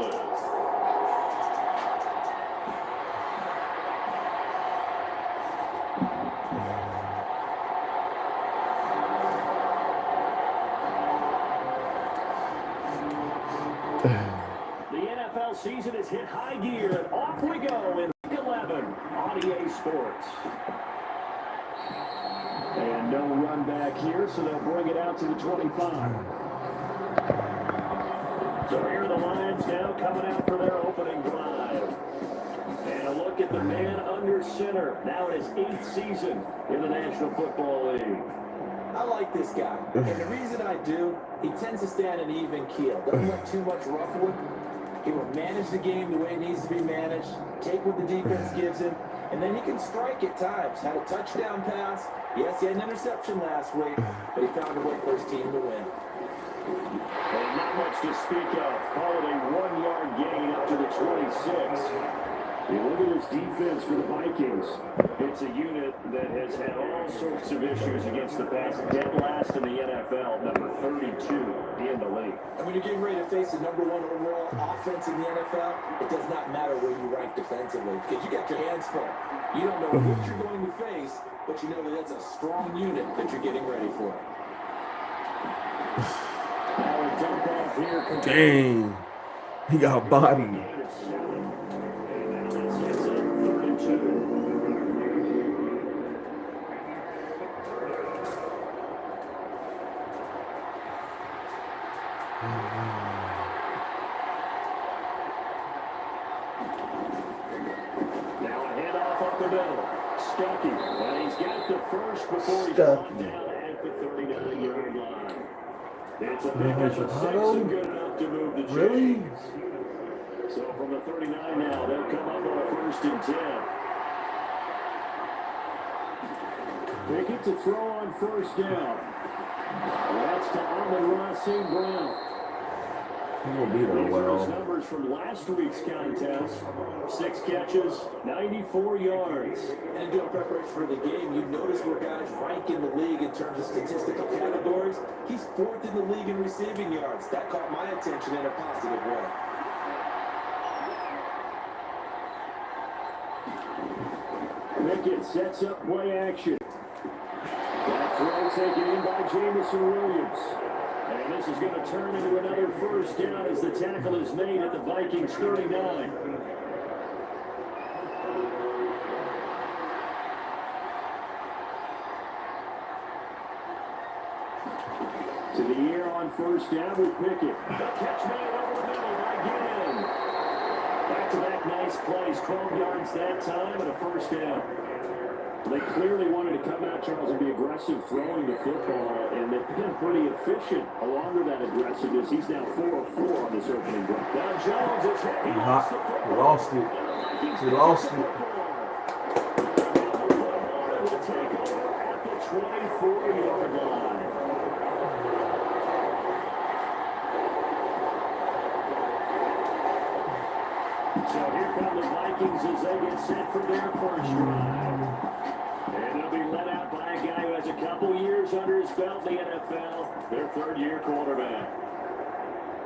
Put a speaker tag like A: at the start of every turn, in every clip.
A: The NFL season has hit high gear, and off we go in Week 11 on EA Sports. And no run back here, so they'll bring it out to the 25. So here are the Lions now coming out for their opening drive. And a look at the man under center, now in his 8th season in the National Football League.
B: I like this guy, and the reason I do, he tends to stay on an even keel. Doesn't let too much ruffle. He will manage the game the way it needs to be managed, take what the defense gives him, and then he can strike at times. Had a touchdown pass. Yes, he had an interception last week, but he found a way for his team to win.
A: And not much to speak of. Call it a 1-yard gain up to the 26. You look at this defense for the Vikings. It's a unit that has had all sorts of issues against the pass. Dead last in the NFL, number 32 in the league.
B: And when you're getting ready to face the number 1 overall offense in the NFL, it does not matter where you rank defensively because you got your hands full. You don't know what you're going to face, but you know that that's a strong unit that you're getting ready for.
A: Now a dump off here.
C: Dang. He got bodied.
A: Before he dropped down at the 39-yard line. It's a big number 6 and good enough to move the chains.
C: Really?
A: So from the 39 now, they'll come up on a 1st and 10. Pickett to throw on 1st down. That's to Amon-Ra St. Brown.
C: He won't be there well.
A: Numbers from last week's contest: 6 catches, 94 yards.
B: And doing preparation for the game, you notice where guys rank in the league in terms of statistical categories. He's 4th in the league in receiving yards. That caught my attention in a positive way.
A: Pickett sets up play action. That throw taken in by Jamison Williams. And this is going to turn into another 1st down as the tackle is made at the Vikings 39. To the air on 1st down with Pickett. The catch made over the middle by Gideon. Back-to-back nice plays, 12 yards that time and a 1st down. They clearly wanted to come out, Charles, and be aggressive throwing the football, and they've been pretty efficient along with that aggressiveness. He's now 4 of 4 on this opening drive. Now Jones is hit. He lost it.
C: He lost it.
A: Will take over at the 24-yard line. So here come the Vikings as they get set for their 1st drive. And they'll be led out by a guy who has a couple years under his belt in the NFL, their 3rd-year quarterback.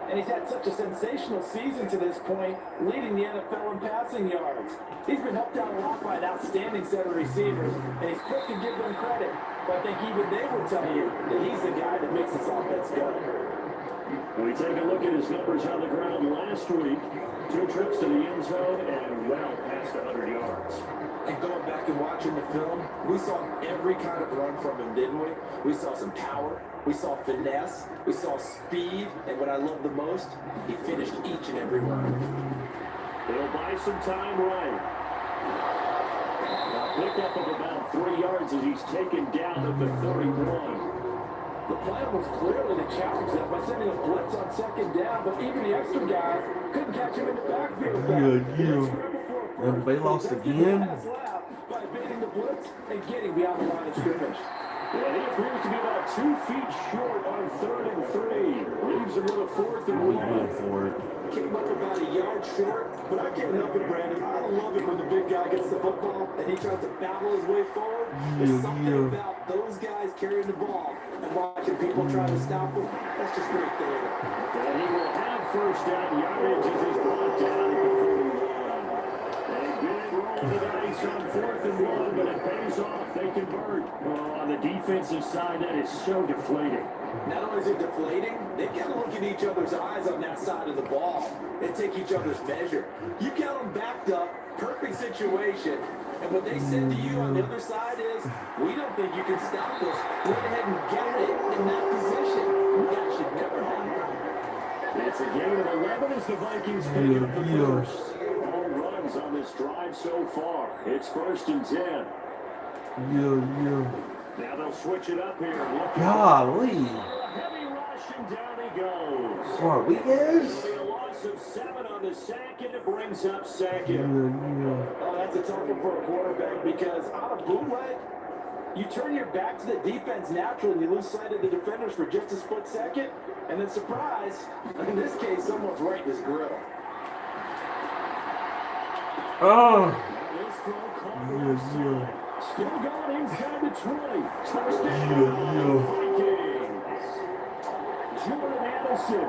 B: And he's had such a sensational season to this point, leading the NFL in passing yards. He's been helped out a lot by an outstanding set of receivers, and he's quick to give them credit. But I think even they will tell you that he's the guy that makes this offense go.
A: We take a look at his numbers on the ground last week. 2 trips to the end zone and well past 100 yards.
B: And going back and watching the film, we saw every kind of run from him, didn't we? We saw some power, we saw finesse, we saw speed, and what I love the most, he finished each and every run.
A: They'll buy some time right. A pickup of about 3 yards as he's taken down at the 31.
B: The plan was clearly to challenge them by sending a blitz on 2nd down, but even the extra guys couldn't catch him in the backfield.
C: And they lost again.
B: By evading the blitz and getting beyond the line of scrimmage.
A: Yeah, he appears to be about 2 feet short on 3rd and 3. Leaves him with a 4th and 1.
B: Came up about a yard short, but I can't help it, Brandon. I love it when the big guy gets the football and he tries to battle his way forward. There's something about those guys carrying the ball and watching people try to stop him. That's just great there.
A: And he will have 1st down yardage as his hurt. Oh, on the defensive side, that is so deflating.
B: Not only is it deflating, they got to look in each other's eyes on that side of the ball and take each other's measure. You got them backed up, perfect situation, and what they said to you on the other side is, we don't think you can stop us. Go ahead and get it in that position. That should never happen.
A: It's a game of 11 as the Vikings pick up the first. All runs on this drive so far. It's 1st and 10. Now they'll switch it up here.
C: Golly.
A: Heavy rush and down he goes.
C: What, Weekends?
A: It'll be a loss of 7 on the sack, and it brings up second.
B: Oh, that's a tough one for a quarterback because on a bootleg, you turn your back to the defense naturally and you lose sight of the defenders for just a split second, and then surprise, in this case, someone's right in his grill.
C: Oh.
A: This throw caught Still going inside the 20. Touchdown, Vikings. Jordan Addison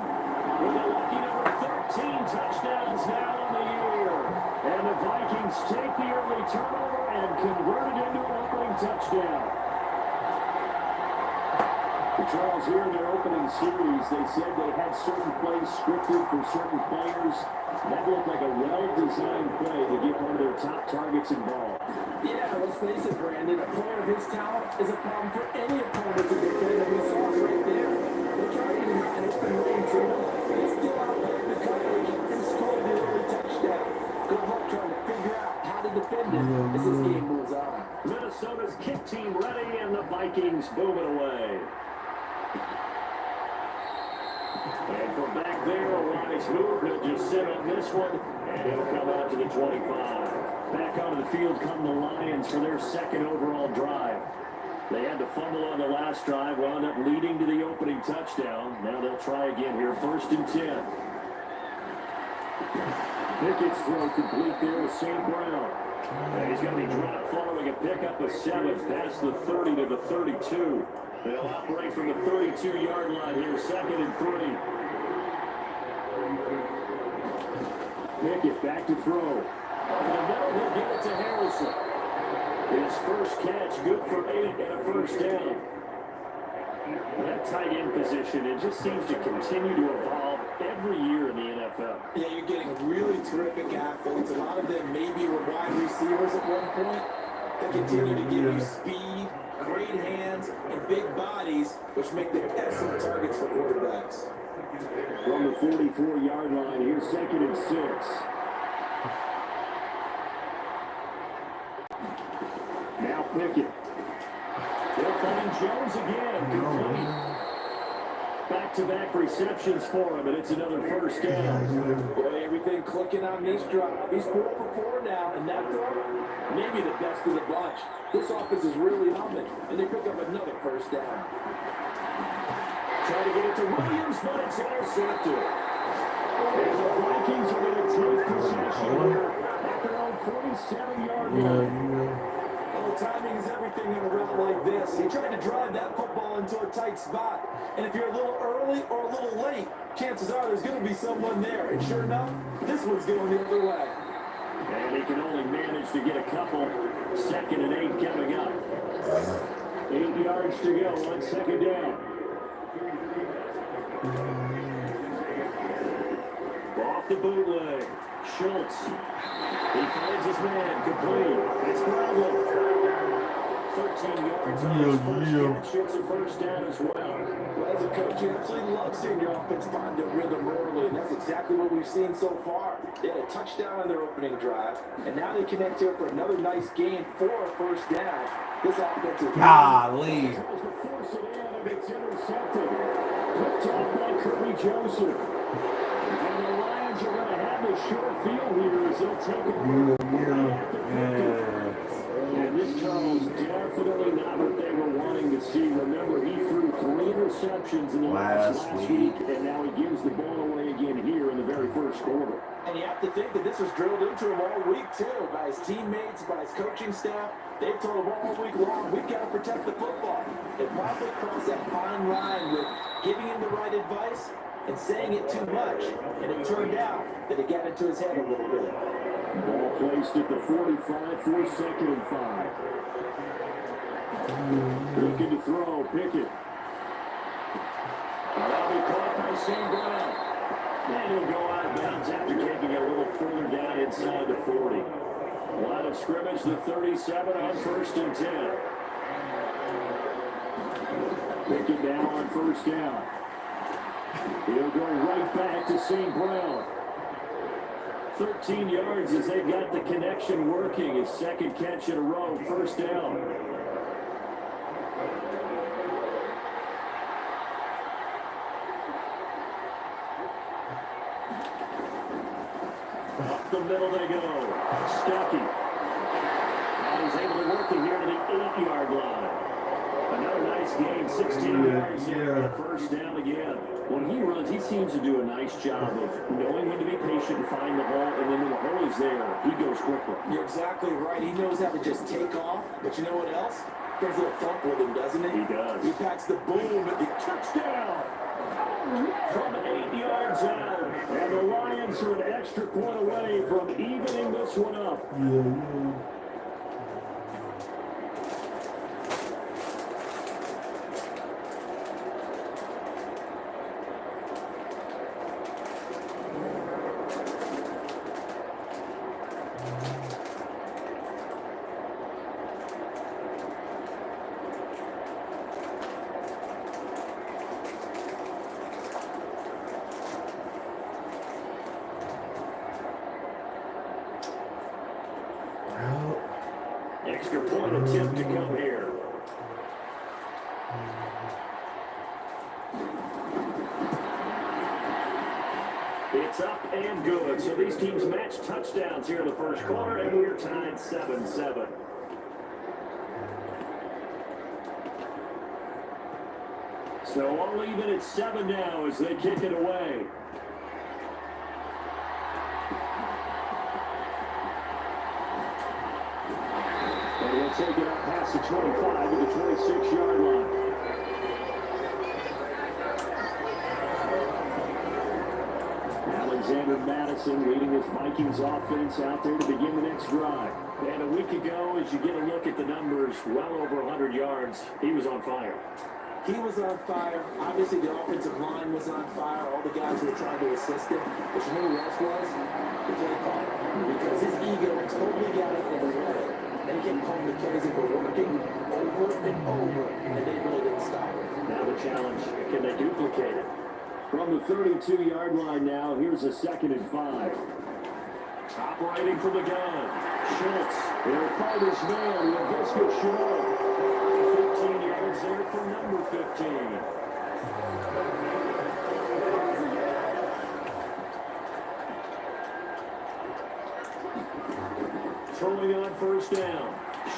A: with a lucky number 13 touchdowns now in the year. And the Vikings take the early turnover and convert it into an opening touchdown. Charles, here in their opening series, they said they had certain plays scripted for certain players. That looked like a well-designed play to get one of their top targets involved.
B: Yeah, let's face it, Brandon. A player of his talent is a problem for any opponent to defend, and we saw it right there. They're targeting an open lane treatment. They still outplayed the coverage and scored the early touchdown. Good luck trying to figure out how to defend it as this game moves on.
A: Minnesota's kick team ready, and the Vikings boom it away. And from back there, a wise move. He'll just sit on this one, and he'll come out to the 25. Back onto the field come the Lions for their second overall drive. They had to fumble on the last drive, wound up leading to the opening touchdown. Now they'll try again here, 1st and 10. Pickett's throw complete there with St. Brown. And he's going to be dropped following a pickup of 7 past the 30 to the 32. They'll operate from the 32-yard line here, 2nd and 3. Pickett back to throw. In the middle, he'll give it to Harrison. His first catch, good for 8 and a 1st down. That tight end position, it just seems to continue to evolve every year in the NFL.
B: Yeah, you're getting really terrific athletes. A lot of them maybe were wide receivers at one point. They continue to give you speed, great hands, and big bodies, which make them excellent targets for quarterbacks.
A: From the 44-yard line, here's 2nd and 6. Now Pickett. They'll find Jones again. Complete. Back-to-back receptions for him, and it's another 1st down.
B: Boy, everything clicking on this drive. He's 4 for 4 now, and that throw, maybe the best of the bunch. This offense is really humming, and they pick up another 1st down.
A: Try to get it to Williams, but it's intercepted. And the Vikings are going to take possession here at their own 47-yard line.
B: Well, timing is everything in a route like this. He tried to drive that football into a tight spot. And if you're a little early or a little late, chances are there's going to be someone there. And sure enough, this one's going the other way.
A: And he can only manage to get a couple. 2nd and 8 coming up. 8 yards to go on 2nd down. Off the bootleg. Schultz. He finds his man. Complete. It's Bradley. 13 yards on his first catch. It's a 1st down as well.
B: Well, as a coach, you absolutely love seeing your offense find their rhythm early, and that's exactly what we've seen so far. They had a touchdown on their opening drive, and now they connect here for another nice gain for a 1st down. This offense is...
C: Golly.
A: Tries to force it in, and it's intercepted. Picked off by Kirby Joseph. And the Lions are going to have a short field here as they'll take it right at the 50. And this, Charles, definitely not what they were wanting to see. Remember, he threw 3 interceptions in the last week, and now he gives the ball away again here in the very 1st quarter.
B: And you have to think that this was drilled into him all week, too, by his teammates, by his coaching staff. They've told him all week long, we've got to protect the football. It probably crossed that fine line with giving him the right advice and saying it too much. And it turned out that it got into his head a little bit.
A: Ball placed at the 45 for 2nd and 5. Looking to throw, Pickett. That'll be caught by St. Brown. And he'll go out of bounds after taking it a little further down inside the 40. Line of scrimmage, the 37 on 1st and 10. Pickett now on 1st down. He'll go right back to St. Brown. 13 yards as they got the connection working. His second catch in a row, 1st down. Up the middle they go. Stuckey. And he's able to work it here to the 8-yard line. Another nice gain, 16 yards here, the 1st down again. When he runs, he seems to do a nice job of knowing when to be patient and find the hole, and then when the hole is there, he goes quickly.
B: You're exactly right. He knows how to just take off. But you know what else? There's a little thump with him, doesn't he?
A: He does.
B: He packs the boom at the
A: Touchdown! From 8 yards out. And the Lions are an extra point away from evening this one up. Extra point attempt to come here. It's up and good. So these teams match touchdowns here in the 1st quarter, and we're tied 7-7. So all even at 7 now as they kick it away. And they'll take it up past the 25 to the 26-yard line. Alexander Madison leading his Vikings offense out there to begin the next drive. And a week ago, as you get a look at the numbers, well over 100 yards, he was on fire.
B: He was on fire. Obviously, the offensive line was on fire. All the guys who were trying to assist him. But you know who else was? The play caller. Because his ego totally got it in the way. And he kept calling the plays that were working over and over. And they really didn't stop it.
A: Now the challenge, can they duplicate it? From the 32-yard line now, here's a 2nd and 5. Operating from the gun. Schultz. Their fight is nailed with Visca Shaw. 15 yards there for number 15. Throwing on 1st down.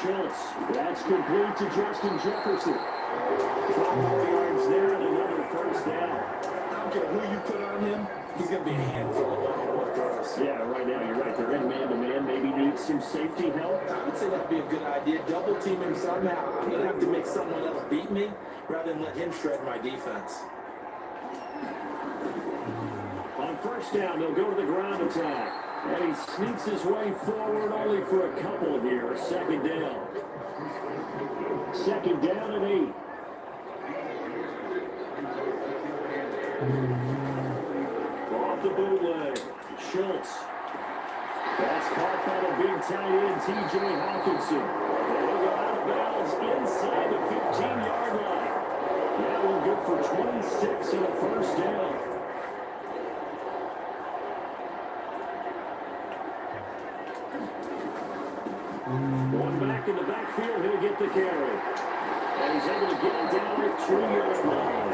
A: Schultz. That's complete to Justin Jefferson. 12 more yards there and another 1st down.
B: I don't care who you put on him, he's going to be a handful of one throws.
A: Yeah, right now, you're right. They're in man-to-man. Maybe need some safety help.
B: I would say that'd be a good idea. Double team him somehow. I'm going to have to make someone else beat me rather than let him shred my defense.
A: On 1st down, they'll go to the ground attack. And he sneaks his way forward only for a couple here. 2nd down. 2nd down and 8. Off the bootleg. Schultz. That's caught by the big tight end, T.J. Hawkinson. And he'll go out of bounds inside the 15-yard line. That will go for 26 and a 1st down. One back in the backfield, he'll get the carry. And he's able to get it down at 2-yard line.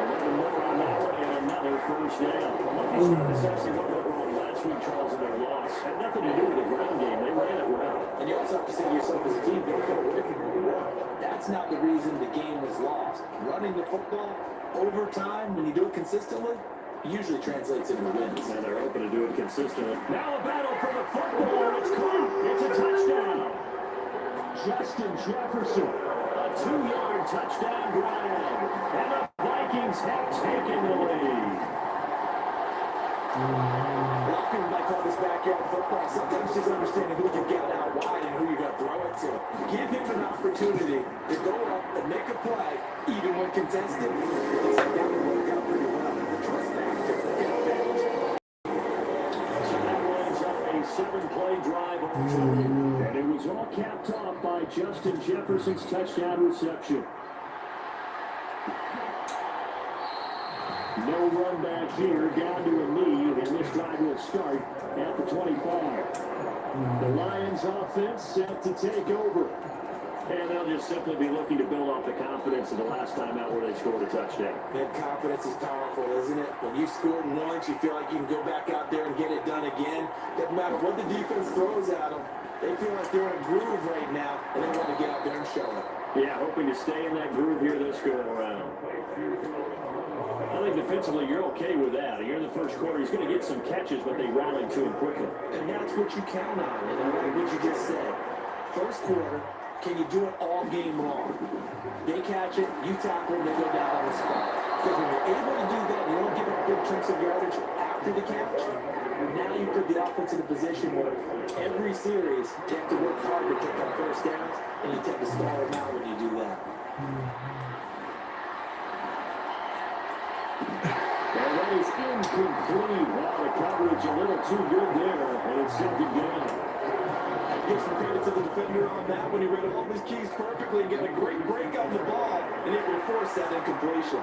A: 11 more on that one, and another 1st down. That's actually what went wrong last week, Charles, in their loss. Had nothing to do with the ground game. They ran it well.
B: And you also have to say to yourself as a team, don't get away from the run. That's not the reason the game was lost. Running the football over time, when you do it consistently, usually translates into wins.
A: And they're hoping to do it consistently. Now a battle for the football. It's caught. It's a touchdown. Justin Jefferson. A 2-yard touchdown grab. And the Vikings have taken the lead.
B: A lot of people might call this backyard football. Sometimes just understanding who you get out wide and who you're going to throw it blitz him. Give him an opportunity to go up and make a play, even when contested. Looks like that would work out pretty well. Trust that to get advantage.
A: So that winds up a 7-play drive all total. And it was all capped off by Justin Jefferson's touchdown reception. No run back here, down to a knee, and this drive will start at the 25. The Lions offense set to take over. And they'll just simply be looking to build off the confidence of the last time out where they scored a touchdown.
B: Man, confidence is powerful, isn't it? When you scored once, you feel like you can go back out there and get it done again. Doesn't matter what the defense throws at them. They feel like they're in a groove right now, and they want to get out there and show it.
A: Yeah, hoping to stay in that groove here this go around. I think defensively you're okay with that. Here in the first quarter, he's going to get some catches, but they rallied to him quickly. And that's what you count on, and I like what you just said. First quarter, can you do it all game long? They catch it, you tackle them, they go down on the spot. Because when you're able to do that, you don't give up big chunks of yardage after the catch. Now you put the offense in a position where every series, you have to work hard to pick up first downs, and you tend to stall them out when you do that. And that is incomplete. Wow, the coverage a little too good there, and it's second down.
B: Give some credit to the defender on that when he read all of his keys perfectly and got a great break on the ball and able to force that incompletion.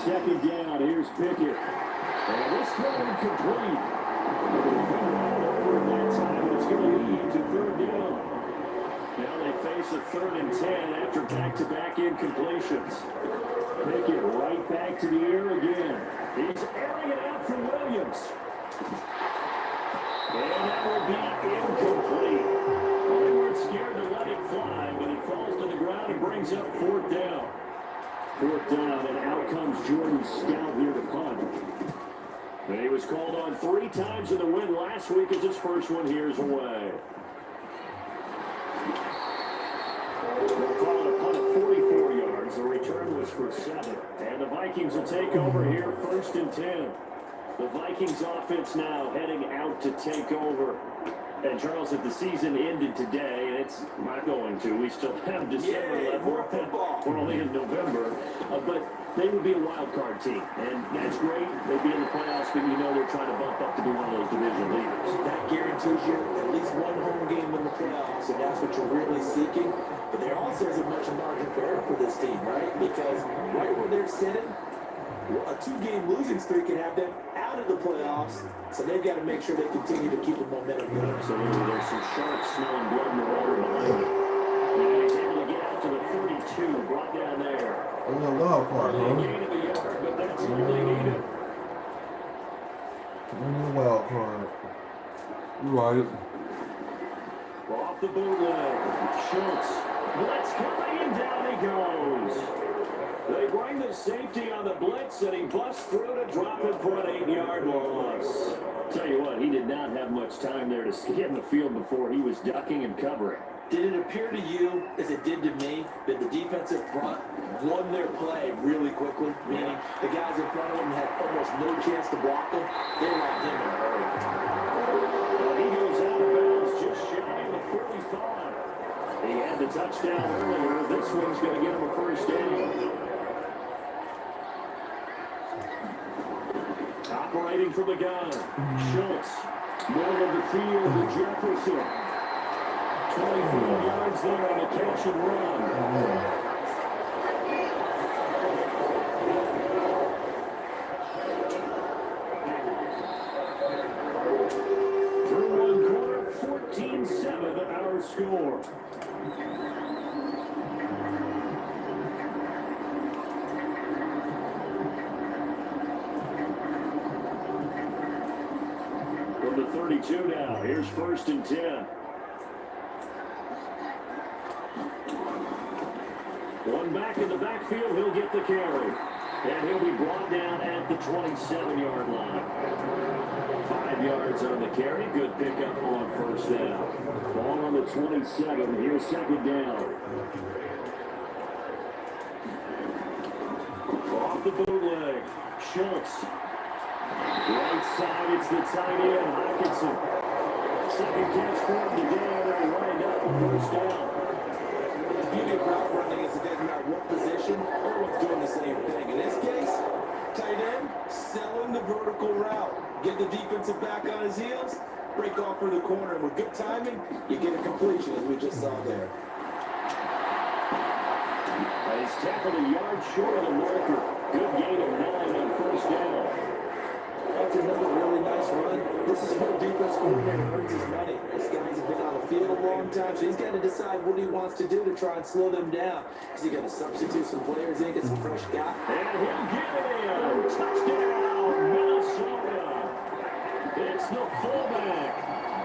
A: Second down, here's Pickett. And this throw incomplete. The defender all over him that time, and it's going to lead to third down. Now they face a 3rd and 10 after back-to-back incompletions. Pickett right back to the air again. He's airing it out for Williams. And that will be incomplete. Well, they weren't scared to let it fly, but it falls to the ground and brings up 4th down. 4th down, and out comes Jordan Stout here to punt. And he was called on 3 times in the win last week as his first one here's away. They'll call it a punt of 44 yards. The return was for 7. And the Vikings will take over here, 1st and 10. The Vikings offense now heading out to take over. And Charles, if the season ended today, and it's not going to, we still have December left. We're only in November. But they would be a wild card team. And that's great. They'd be in the playoffs, but you know they're trying to bump up to be one of those division leaders.
B: That guarantees you at least one home game in the playoffs, and that's what you're really seeking. But there also isn't much margin for error for this team, right? Because right where they're sitting, a 2-game losing streak can have them out of the playoffs, so they've got to make sure they continue to keep the momentum going.
A: Absolutely. There's some sharp smelling blood in the water behind it. And he's able to get out to the 32, brought down there.
C: A little wild card,
A: Early
C: huh?
A: gain of a yard, but that's all they needed.
C: A little wild card. You right.
A: Off the bootleg. Schultz. Blitz coming, and down he goes. They bring the safety on the blitz, and he busts through to drop it for an 8-yard loss. Tell you what, he did not have much time there to get in the field before he was ducking and covering.
B: Did it appear to you, as it did to me, that the defensive front won their play really quickly? Meaning the guys in front of them had almost no chance to block them. They were on him in a hurry.
A: Well, he goes out of bounds just shy of the 45. He had the touchdown earlier. This one's going to get him a first down. Operating from the gun. Schultz. Middle of the field to Jefferson. 24 yards there on the catch and run. Through one quarter, 14-7 our score. From the 32 now, here's 1st and 10. One back in the backfield, he'll get the carry. And he'll be brought down at the 27-yard line. 5 yards on the carry. Good pickup on 1st down. Ball on the 27. Here's 2nd down. Off the bootleg. Schultz. Right side, it's the tight end, Hockenson. Second catch for him today, and they wind up a first down.
B: The beauty of route running is it doesn't matter what position, everyone's doing the same thing. In this case, tight end, selling the vertical route. Get the defensive back on his heels, break off for the corner, and with good timing, you get a completion, as we just saw there.
A: He's tackled a yard short of the marker. Good gain of 9 on first down.
B: That's another really nice run. This is where defense coordinator earns his money. These guys have been on the field a long time, so he's got to decide what he wants to do to try and slow them down. Is he going to substitute some players in, get some fresh guys?
A: And he'll get it. Touchdown, Minnesota. It's the fullback.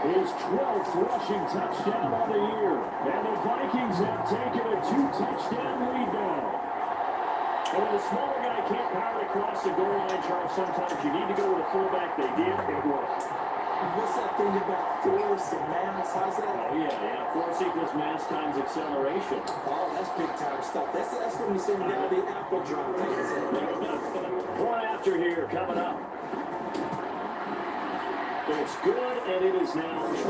A: His 12th rushing touchdown of the year. And the Vikings have taken a 2-touchdown lead now. And when the smaller guy can't power across the goal line, Charles, sometimes you need to go with a fullback. They did. It worked.
B: What's that thing about force and mass? How's that?
A: Oh, yeah. Force equals mass times acceleration.
B: Oh, that's big time stuff. That's from the same guy, the apple drum thing.
A: Point after here coming up. It's good, and it is now 21-7.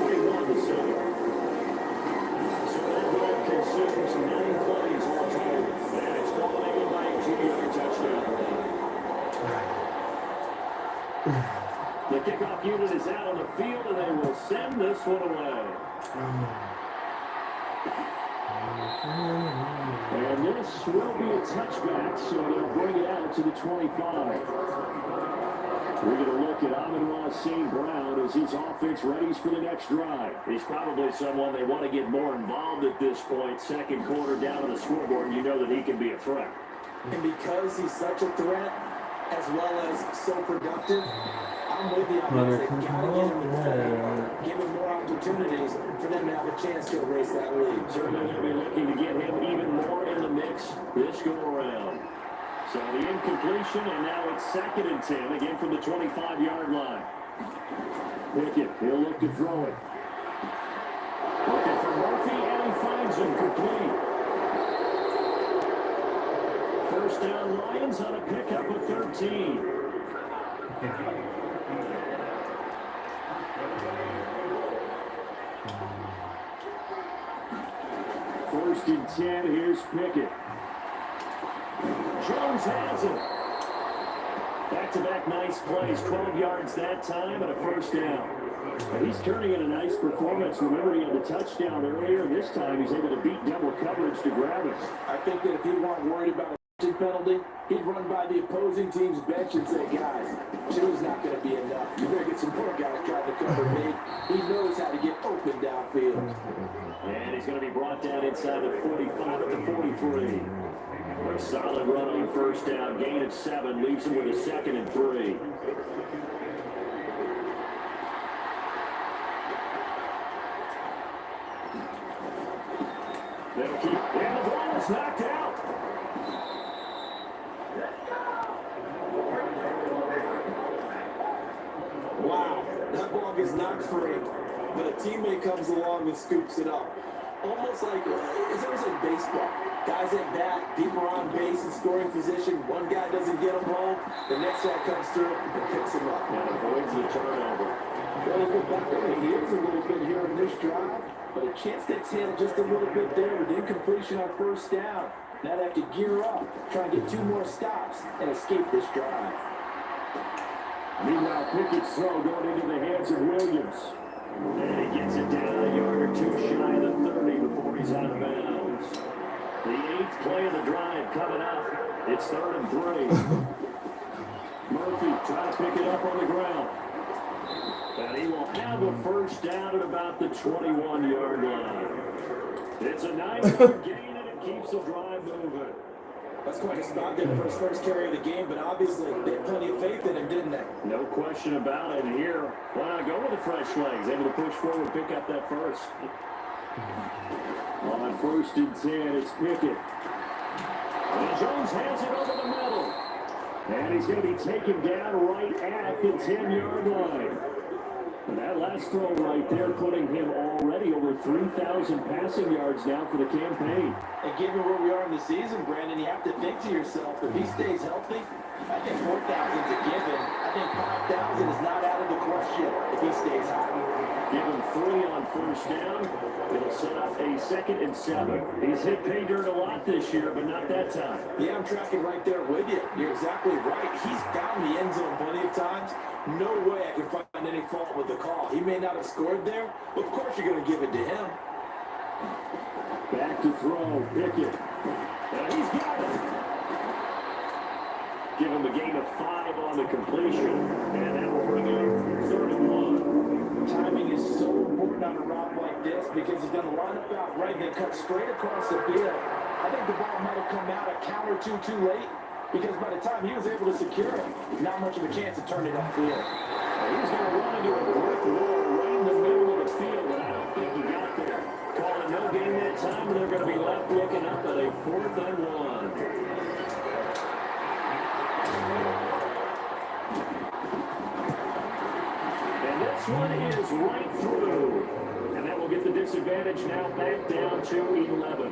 A: So that ball consumes 9 plays all total. And it's dominated by a 2-yard touchdown. The kickoff unit is out on the field, and they will send this one away. And this will be a touchback, so they'll bring it out to the 25. We're going to look at Amon-Ra St. Brown as his offense readies for the next drive. He's probably someone they want to get more involved at this point. Second quarter down on the scoreboard, you know that he can be a threat.
B: And because he's such a threat, as well as so productive, I'm with you on this. They got to get him involved, give him more opportunities for them to have a chance to erase that lead.
A: Certainly going to be looking to get him even more in the mix this go-around. So the incompletion, and now it's 2nd and 10, again from the 25-yard line. Pickett, he'll look to throw it. Looking for Murphy, and he finds him complete. First down, Lions on a pickup of 13. First and 10, here's Pickett. Jones has it. Back-to-back nice plays, 12 yards that time, and a first down. And he's turning in a nice performance. Remember, he had the touchdown earlier. This time, he's able to beat double coverage to grab it.
B: I think that if he weren't worried about a penalty, he'd run by the opposing team's bench and say, guys, two's not going to be enough. You better get some more guys trying to cover me. He knows how to get open downfield.
A: And he's going to be brought down inside the 45 at the 43. A solid run on first down, gain of 7, leaves him with a 2nd and 3. They'll keep, and the ball is knocked out.
B: Wow, that ball gets knocked free, but a teammate comes along and scoops it up. Almost like, it's almost like baseball. Guys at bat, people on base in scoring position. One guy doesn't get him home, the next guy comes through and picks him up.
A: And avoids the turnover.
B: Well, they go back on the heels a little bit here in this drive, but a chance to exhale just a little bit there with incompletion on first down. Now they have to gear up, try and get 2 more stops and escape this drive.
A: Meanwhile, Pickett's throw going into the hands of Williams. And he gets it down a yard or 2 shy of the 30 before he's out of bounds. The 8th play of the drive coming up. It's 3rd and 3. Murphy trying to pick it up on the ground. And he will have a first down at about the 21-yard line. It's a 9-yard gain, and it keeps the drive moving.
B: That's quite a spot there for his first carry of the game, but obviously they had plenty of faith in him, didn't they?
A: No question about it. Here, why not go with the fresh legs? Able to push forward, pick up that first. On 1st and 10, it's Pickett. And Jones has it over the middle. And he's going to be taken down right at the 10-yard line. And that last throw right there putting him already over 3,000 passing yards now for the campaign.
B: And given where we are in the season, Brandon, you have to think to yourself, if he stays healthy, I think 4,000 is a given. I think 5,000 is not out of the question if he stays hot.
A: Give him 3 on first down. It'll set up a 2nd and 7. He's hit pay dirt a lot this year, but not that time.
B: Yeah, I'm tracking right there with you. You're exactly right. He's found the end zone plenty of times. No way I can find any fault with the call. He may not have scored there, but of course you're going to give it to him.
A: Back to throw. Pickett. And he's got it. Give him a gain of 5 on the completion. And that will bring up 3rd and 1.
B: Timing is so important on a route like this because he's going to line up out right and then cut straight across the field. I think the ball might have come out a count or two too late because by the time he was able to secure it, not much of a chance to turn it upfield.
A: He's going to run into a brick wall right in the middle of the field, but I don't think he got there. Call it no gain that time, and they're going to be left looking up at a 4th and 1. This one is right through. And that will get the disadvantage now back down to 11.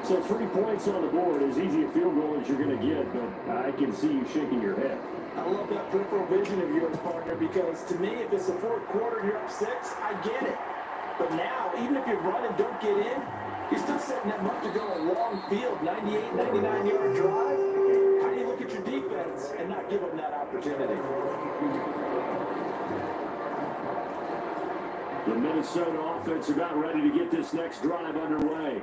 A: So 3 points on the board, as easy a field goal as you're going to get, but I can see you shaking your head.
B: I love that peripheral vision of yours, partner, because to me, if it's the 4th quarter and you're up 6, I get it. But now, even if you run and don't get in, you're still setting them up to go a long field, 98, 99-yard drive. How do you look at your defense and not give them that opportunity?
A: The Minnesota offense about ready to get this next drive underway.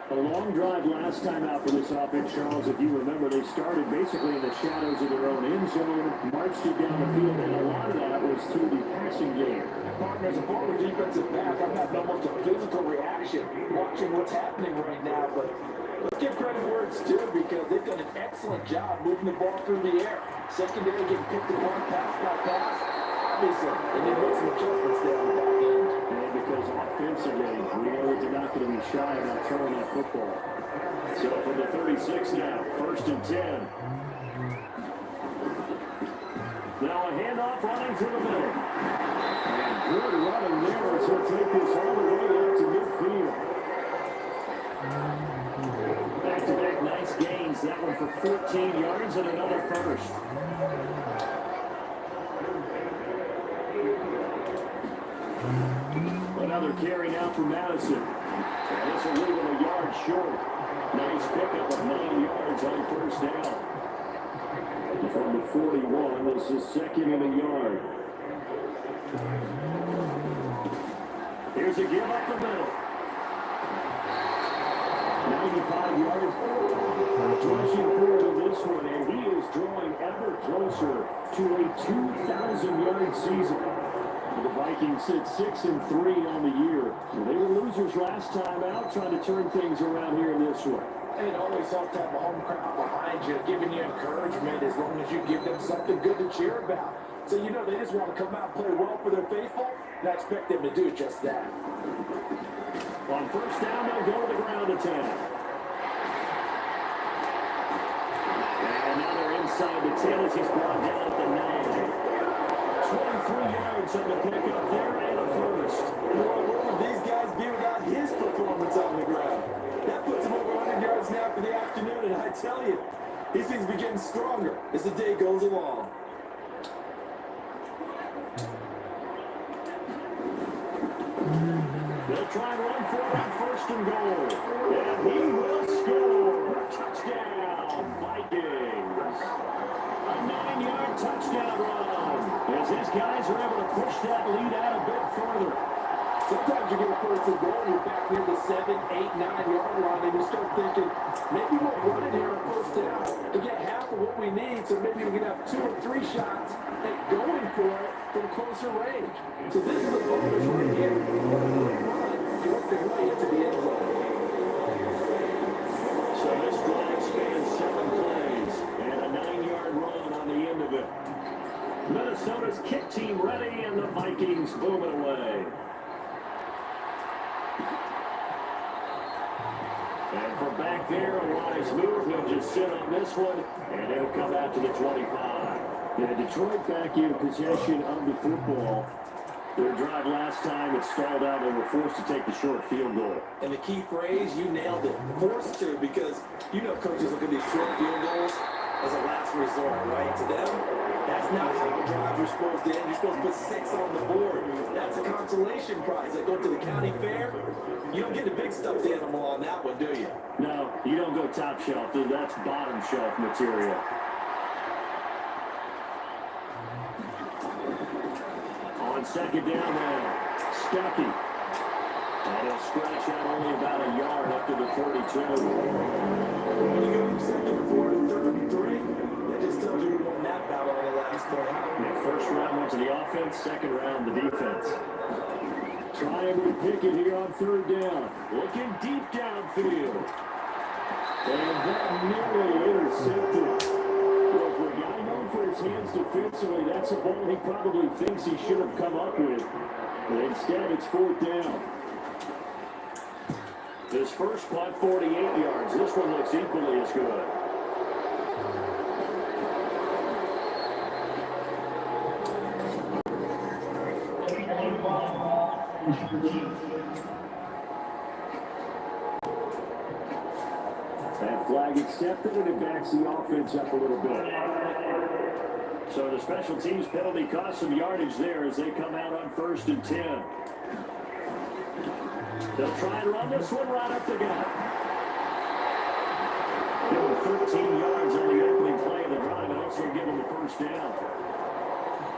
A: A long drive last time out for this offense, Charles. If you remember, they started basically in the shadows of their own end zone, marched it down the field, and a lot of that was through the passing game.
B: Partner, as a former defensive back, I'm having almost a physical reaction watching what's happening right now, but let's give credit where it's due because they've done an excellent job moving the ball through the air. Secondary getting picked apart pass by pass. Obviously, they need to make some adjustments there on the back end.
A: And because offensively, we know that they're not going to be shy about throwing that football. So from the 36 now, 1st and 10. Now a handoff running to the middle. And good running there as he'll take this all the way up to midfield. Back-to-back nice gains. That one for 14 yards and another first. Another carry now for Madison. And this will leave him a yard short. Nice pickup of 9 yards on first down. From the 41, this is 2nd and a yard. Here's a give up the middle. 95 yards. Rushing forward in this one, and he is drawing ever closer to a 2,000-yard season. The Vikings sit 6-3 on the year. They were losers last time out, trying to turn things around here in this one.
B: And it always helps to have a home crowd behind you, giving you encouragement as long as you give them something good to cheer about. So you know they just want to come out and play well for their faithful, and I expect them to do just that.
A: On first down, they'll go to the ground to 10. And now they're inside the 10 as he's brought down at the 9. 23 yards on the pickup there and a first.
B: Well, what would these guys be without his performance on the ground? That puts him over 100 yards now for the afternoon, and I tell you, he seems to be getting stronger as the day goes along.
A: They'll try and run for it on 1st and goal. And he will score. Touchdown, Vikings. A 9-yard touchdown run. As these guys are able to push that lead out a bit further.
B: Sometimes you get a 1st and goal, you're back near the 7, 8, 9-yard line, and you start thinking, maybe we'll run it here on 1st down to get half of what we need, so maybe we can have 2 or 3 shots at going for it from closer range. So this is a bonus right here. You work their way into the end zone.
A: So this drive spans 7 plays and a 9-yard run on the end of it. Minnesota's kick team ready, and the Vikings booming away. And from back there, a wise move. He'll just sit on this one, and it'll come out to the 25. Yeah, Detroit back in possession of the football. Their drive last time, it stalled out. They were forced to take the short field goal.
B: And the key phrase, you nailed it. Forced to, because you know coaches look at these short field goals as a last resort, right? To them, that's not how the drive you're supposed to end. You're supposed to put 6 on the board. That's a consolation prize. Like going to the county fair, you don't get the big stuffed animal on that one, do you?
A: No, you don't go top shelf. That's bottom shelf material. On second down now, Stuckey. And he'll scratch out only about a yard up to the 42.
B: When you go from second to 4 to third and 3, that just tells you who won that battle on the last point.
A: Yeah, first round went to the offense, second round the defense. Trying to pick it here on third down. Looking deep downfield. And that nearly intercepted. Well, for a guy known for his hands defensively, that's a ball he probably thinks he should have come up with. But instead, it's fourth down. His first punt, 48 yards. This one looks equally as good. That flag accepted, and it backs the offense up a little bit. So the special teams penalty cost some yardage there as they come out on 1st and 10. They'll try and run this one right up the gut. Give him 13 yards on the opening play of the drive and also give him the first down.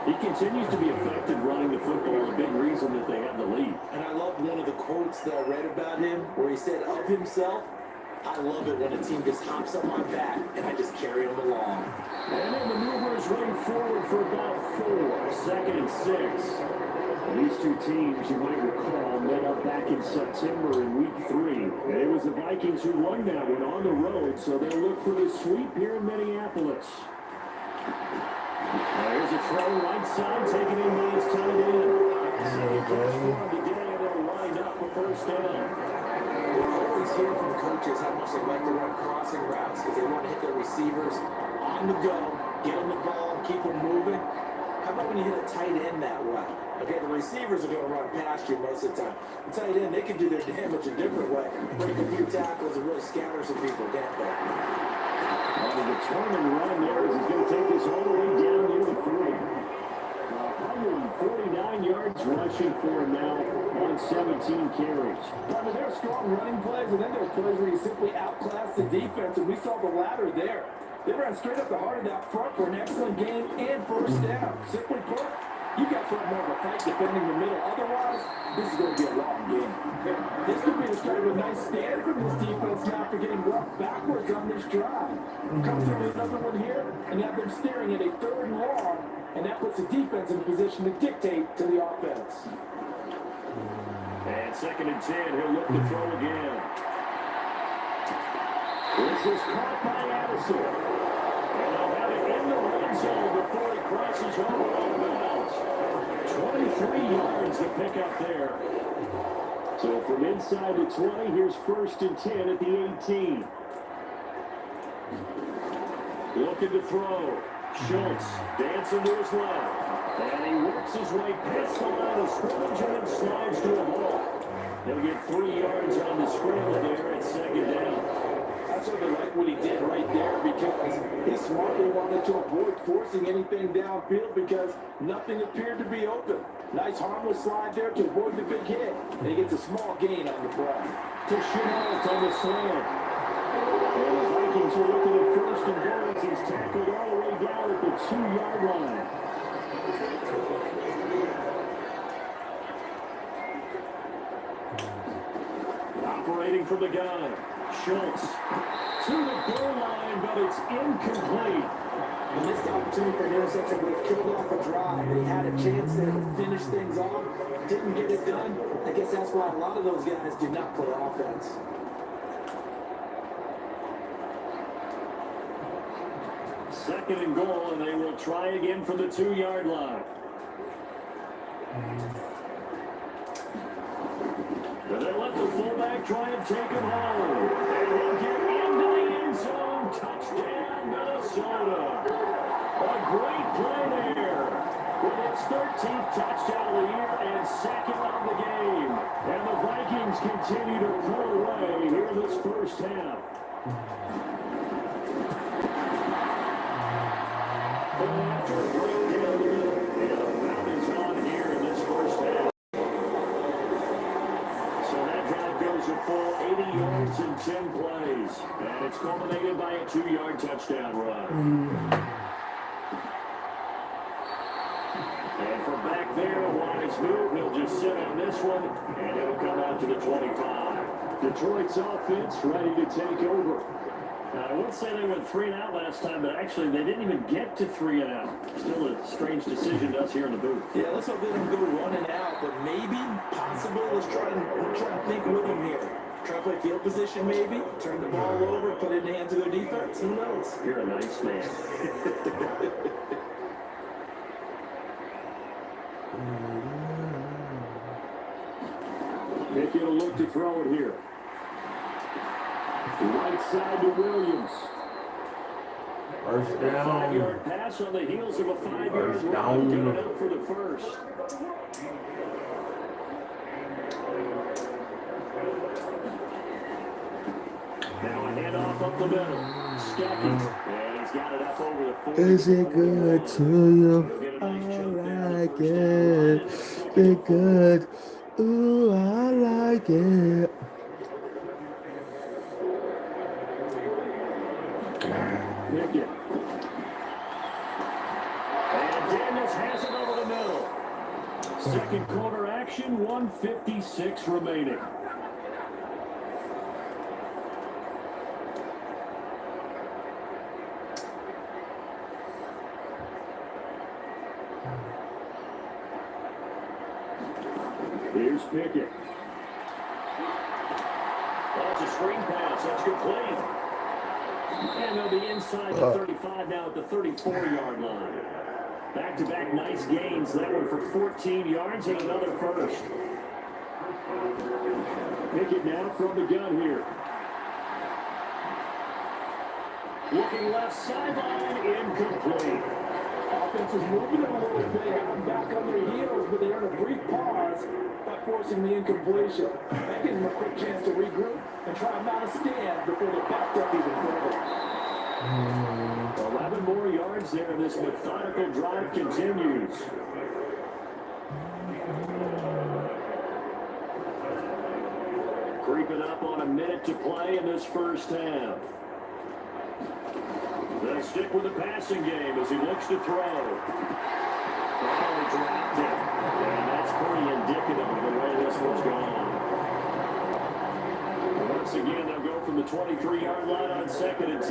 A: He continues to be effective running the football, a big reason that they have the lead.
B: And I love one of the quotes that I read about him where he said of himself, I love it when a team just hops up my back and I just carry them along.
A: And then the movers running forward for about 4, second and 6. These two teams, you might recall, met up back in September in week 3. And it was the Vikings who won that one on the road, so they'll look for the sweep here in Minneapolis. Here's a throw right side, taken in by his tight end. Second catch for him today, and they'll line up a first down.
B: I always hear from coaches how much they like to run crossing routes because they want to hit their receivers on the go, get them the ball, keep them moving. How about when you hit a tight end that way? Okay, the receivers are going to run past you most of the time. The tight end, they can do their damage a different way. Break a few tackles and really scatter some people, can't they?
A: On the determined run there as he's going to take this all the way down near the 3. 149 yards rushing for him now on 17 carries.
D: I mean, there are strong running plays, and then there's plays where you simply outclass the defense, and we saw the latter there. They ran straight up the heart of that front for an excellent game and first down. Simply put, you got to put more of a fight defending the middle. Otherwise, this is going to be a long game. This could be the start of a nice stand from this defense now for getting roughed backwards on this drive. Comes in another one here, and you have them staring at a 3rd and long, and that puts the defense in a position to dictate to the offense.
A: And 2nd and 10, he'll look to throw again. This is caught by Addison. And they'll have it in the red zone before he crosses over out of bounds. 23 yards to pick up there. So from inside the 20, here's 1st and 10 at the 18. Looking to throw. Schultz dancing to his left. And he works his way past the line of scrimmage and then slides to a ball. He'll get 3 yards on the scramble there at 2nd down.
D: I sort of like what he did right there because he smartly wanted to avoid forcing anything downfield because nothing appeared to be open. Nice harmless slide there to avoid the big hit. And he gets a small gain on the play.
A: To Schultz on the slant. And the Vikings are looking at 1st and goal as he's tackled all the way down at the 2-yard line. Operating from the gun. Schultz to the goal line, but it's incomplete.
B: And missed the opportunity for an interception would have killed off a drive. They had a chance there to finish things off. Didn't get it done. I guess that's why a lot of those guys do not play offense.
A: 2nd and goal, and they will try again from the 2-yard line. And they let the fullback try and take him home. And he'll get into the end zone. Touchdown, Minnesota. A great play there. With its 13th touchdown of the year and 2nd of the game. And the Vikings continue to pull away here this first half. And after a break down the middle, full 80 yards in 10 plays. And it's culminated by a 2-yard touchdown run. And from back there, a wise move. He'll just sit on this one, and it'll come out to the 25. Detroit's offense ready to take over. I would say they went 3 and out last time, but actually they didn't even get to 3 and out. Still a strange decision to us here in the booth.
B: Yeah, let's hope they don't go 1 and out, but maybe, possible. Let's try and think with them here. Try to play field position maybe, turn the ball over, put it in the hands of their defense. Who knows?
A: You're a nice man. Pickett will look to throw it here. Right side to Williams.
C: First
A: A
C: down.
A: 5-yard pass on the heels of a 5-yard
C: First
A: run.
C: down.
A: Good enough for the first. Now a handoff up the middle. Skeffy. And he's got it up over the 40.
E: Is it good to you? I like it. Is it good? Ooh, I like it.
A: Pickett. And Daniels has it over the middle. Second quarter action, 1:56 remaining. Here's Pickett. That's a screen pass. That's complete. And they'll be inside the 35 now at the 34-yard line. Back-to-back nice gains. That one for 14 yards and another first. Pickett now from the gun here. Looking left sideline, incomplete.
D: Offense is moving a little bit, having back on their heels, but they earn a brief pause by forcing the incompletion. That gives them a quick chance to regroup and try to mount a stand before they're backed up even further.
A: 11 more yards there. This methodical drive continues. Creeping up on a minute to play in this first half. They'll stick with the passing game as he looks to throw. Oh, he dropped it. And that's pretty indicative of the way this one's gone. Once again, they'll go from the 23-yard line on 2nd and 10.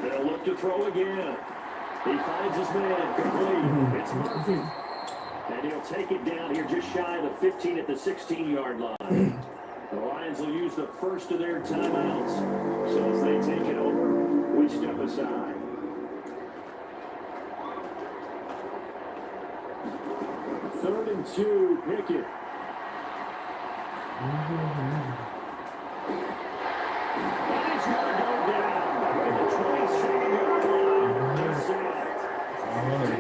A: They'll look to throw again. He finds his man. Complete. It's Murphy. And he'll take it down here just shy of the 15 at the 16-yard line. The Lions will use the first of their timeouts. So as they take it over, we step aside. Third and 2, Pickett. And he's going to go down in the 27-yard line. They're sacked.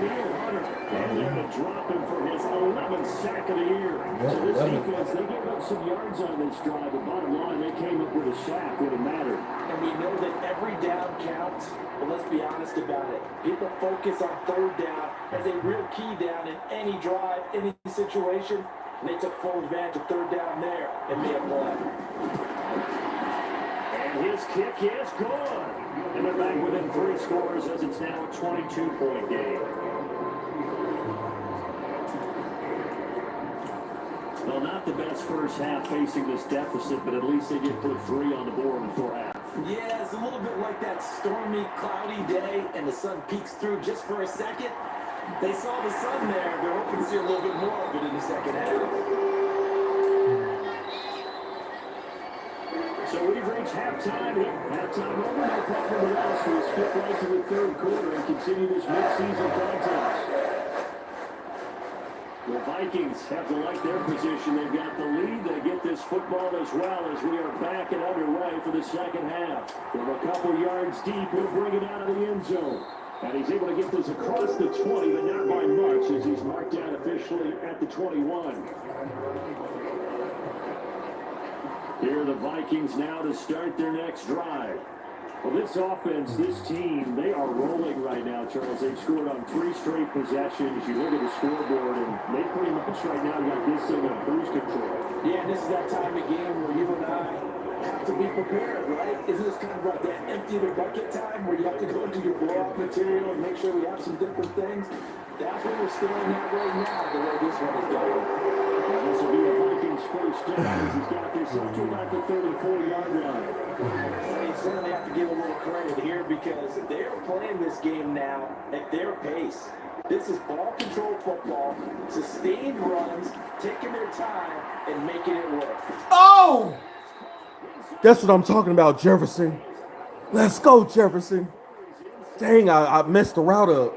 A: Daniel Hunter, and they're going to drop him for his 11th sack of the year. So this defense, they gave up some yards on this drive, but bottom line, they came up with a sack when it mattered.
B: And we know that every down counts, but let's be honest about it. People focus on 3rd down as a real key down in any drive, any situation. And they took full advantage of 3rd down there and made a play.
A: And his kick is good. And they're back within 3 scores as it's now a 22-point game. Well, not the best first half facing this deficit, but at least they did put 3 on the board before half.
B: Yeah, it's a little bit like that stormy, cloudy day, and the sun peeks through just for a second. They saw the sun there. They're hoping to see a little bit more of it in the second half.
A: So we've reached halftime. Halftime over. No problem with us. We'll skip right to the 3rd quarter and continue this midseason contest. The Vikings have to like their position. They've got the lead. They get this football as well as we are back and underway for the second half. From a couple yards deep, he'll bring it out of the end zone. And he's able to get this across the 20, but not by much as he's marked down officially at the 21. Here are the Vikings now to start their next drive. Well, this offense, this team, they are rolling right now, Charles. They've scored on 3 straight possessions. You look at the scoreboard, and they pretty much right now got this thing on cruise control.
B: Yeah, and this is that time of game where you and I have to be prepared, right? Isn't this kind of like that empty the bucket time where you have to go into your blowout material and make sure we have some different things? That's what we're staring at right now, the way this one is going.
A: Well, this will be a Vikings first down. He's got this up to about the 34-yard line.
B: You certainly have to give a little credit here because they are playing this game now at their pace. This is ball control football, sustained runs, taking their time, and making it work.
E: Oh! That's what I'm talking about, Jefferson. Let's go, Jefferson. Dang, I messed the route up.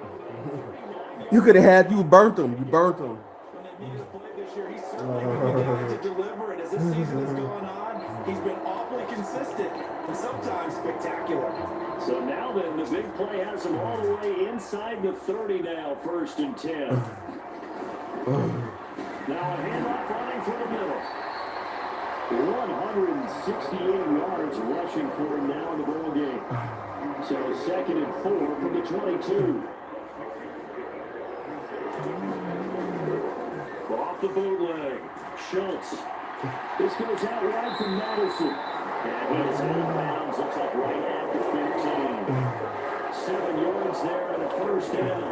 E: You could have had, you burnt him. You burnt him.
B: When they needed to play this year, he's certainly been the guy to deliver, and as this season has gone on, he's been awfully consistent and sometimes spectacular.
A: So now then, the big play has him all the way inside the 30 now, 1st and 10. Now a handoff running through the middle. 168 yards rushing for him now in the ball game. So 2nd and 4 from the 22. Off the bootleg. Schultz. This goes out wide from Madison. And he is out of bounds. Looks like right at the 15. 7 yards there and a 1st down.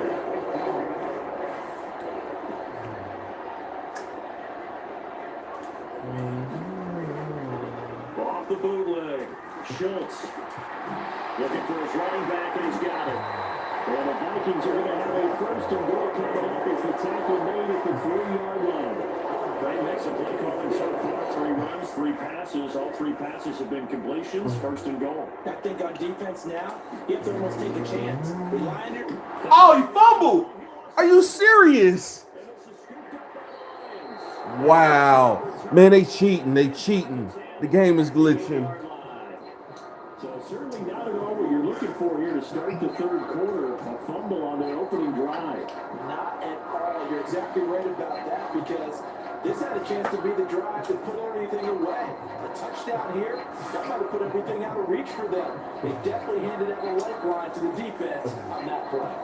A: Off the bootleg. Schultz. Looking for his running back, and he's got it. Well, the Vikings are going to have a 1st and goal coming up as the tackle made at the 3-yard line. Great mix of play calling so far. 3 runs, 3 passes. All 3 passes have been completions. 1st and goal.
B: I think on defense now, you have to almost take a chance. Rely on your...
E: Oh, he fumbled. Are you serious? Wow. Man, they cheating. They cheating. The game is glitching.
A: So certainly not at all what you're looking for here to start the 3rd quarter. A fumble on their opening drive.
B: Not at all. You're exactly right about that because this had a chance to be the drive to put everything away. A touchdown here, that might have put everything out of reach for them. They definitely handed out a lifeline to the defense on that play.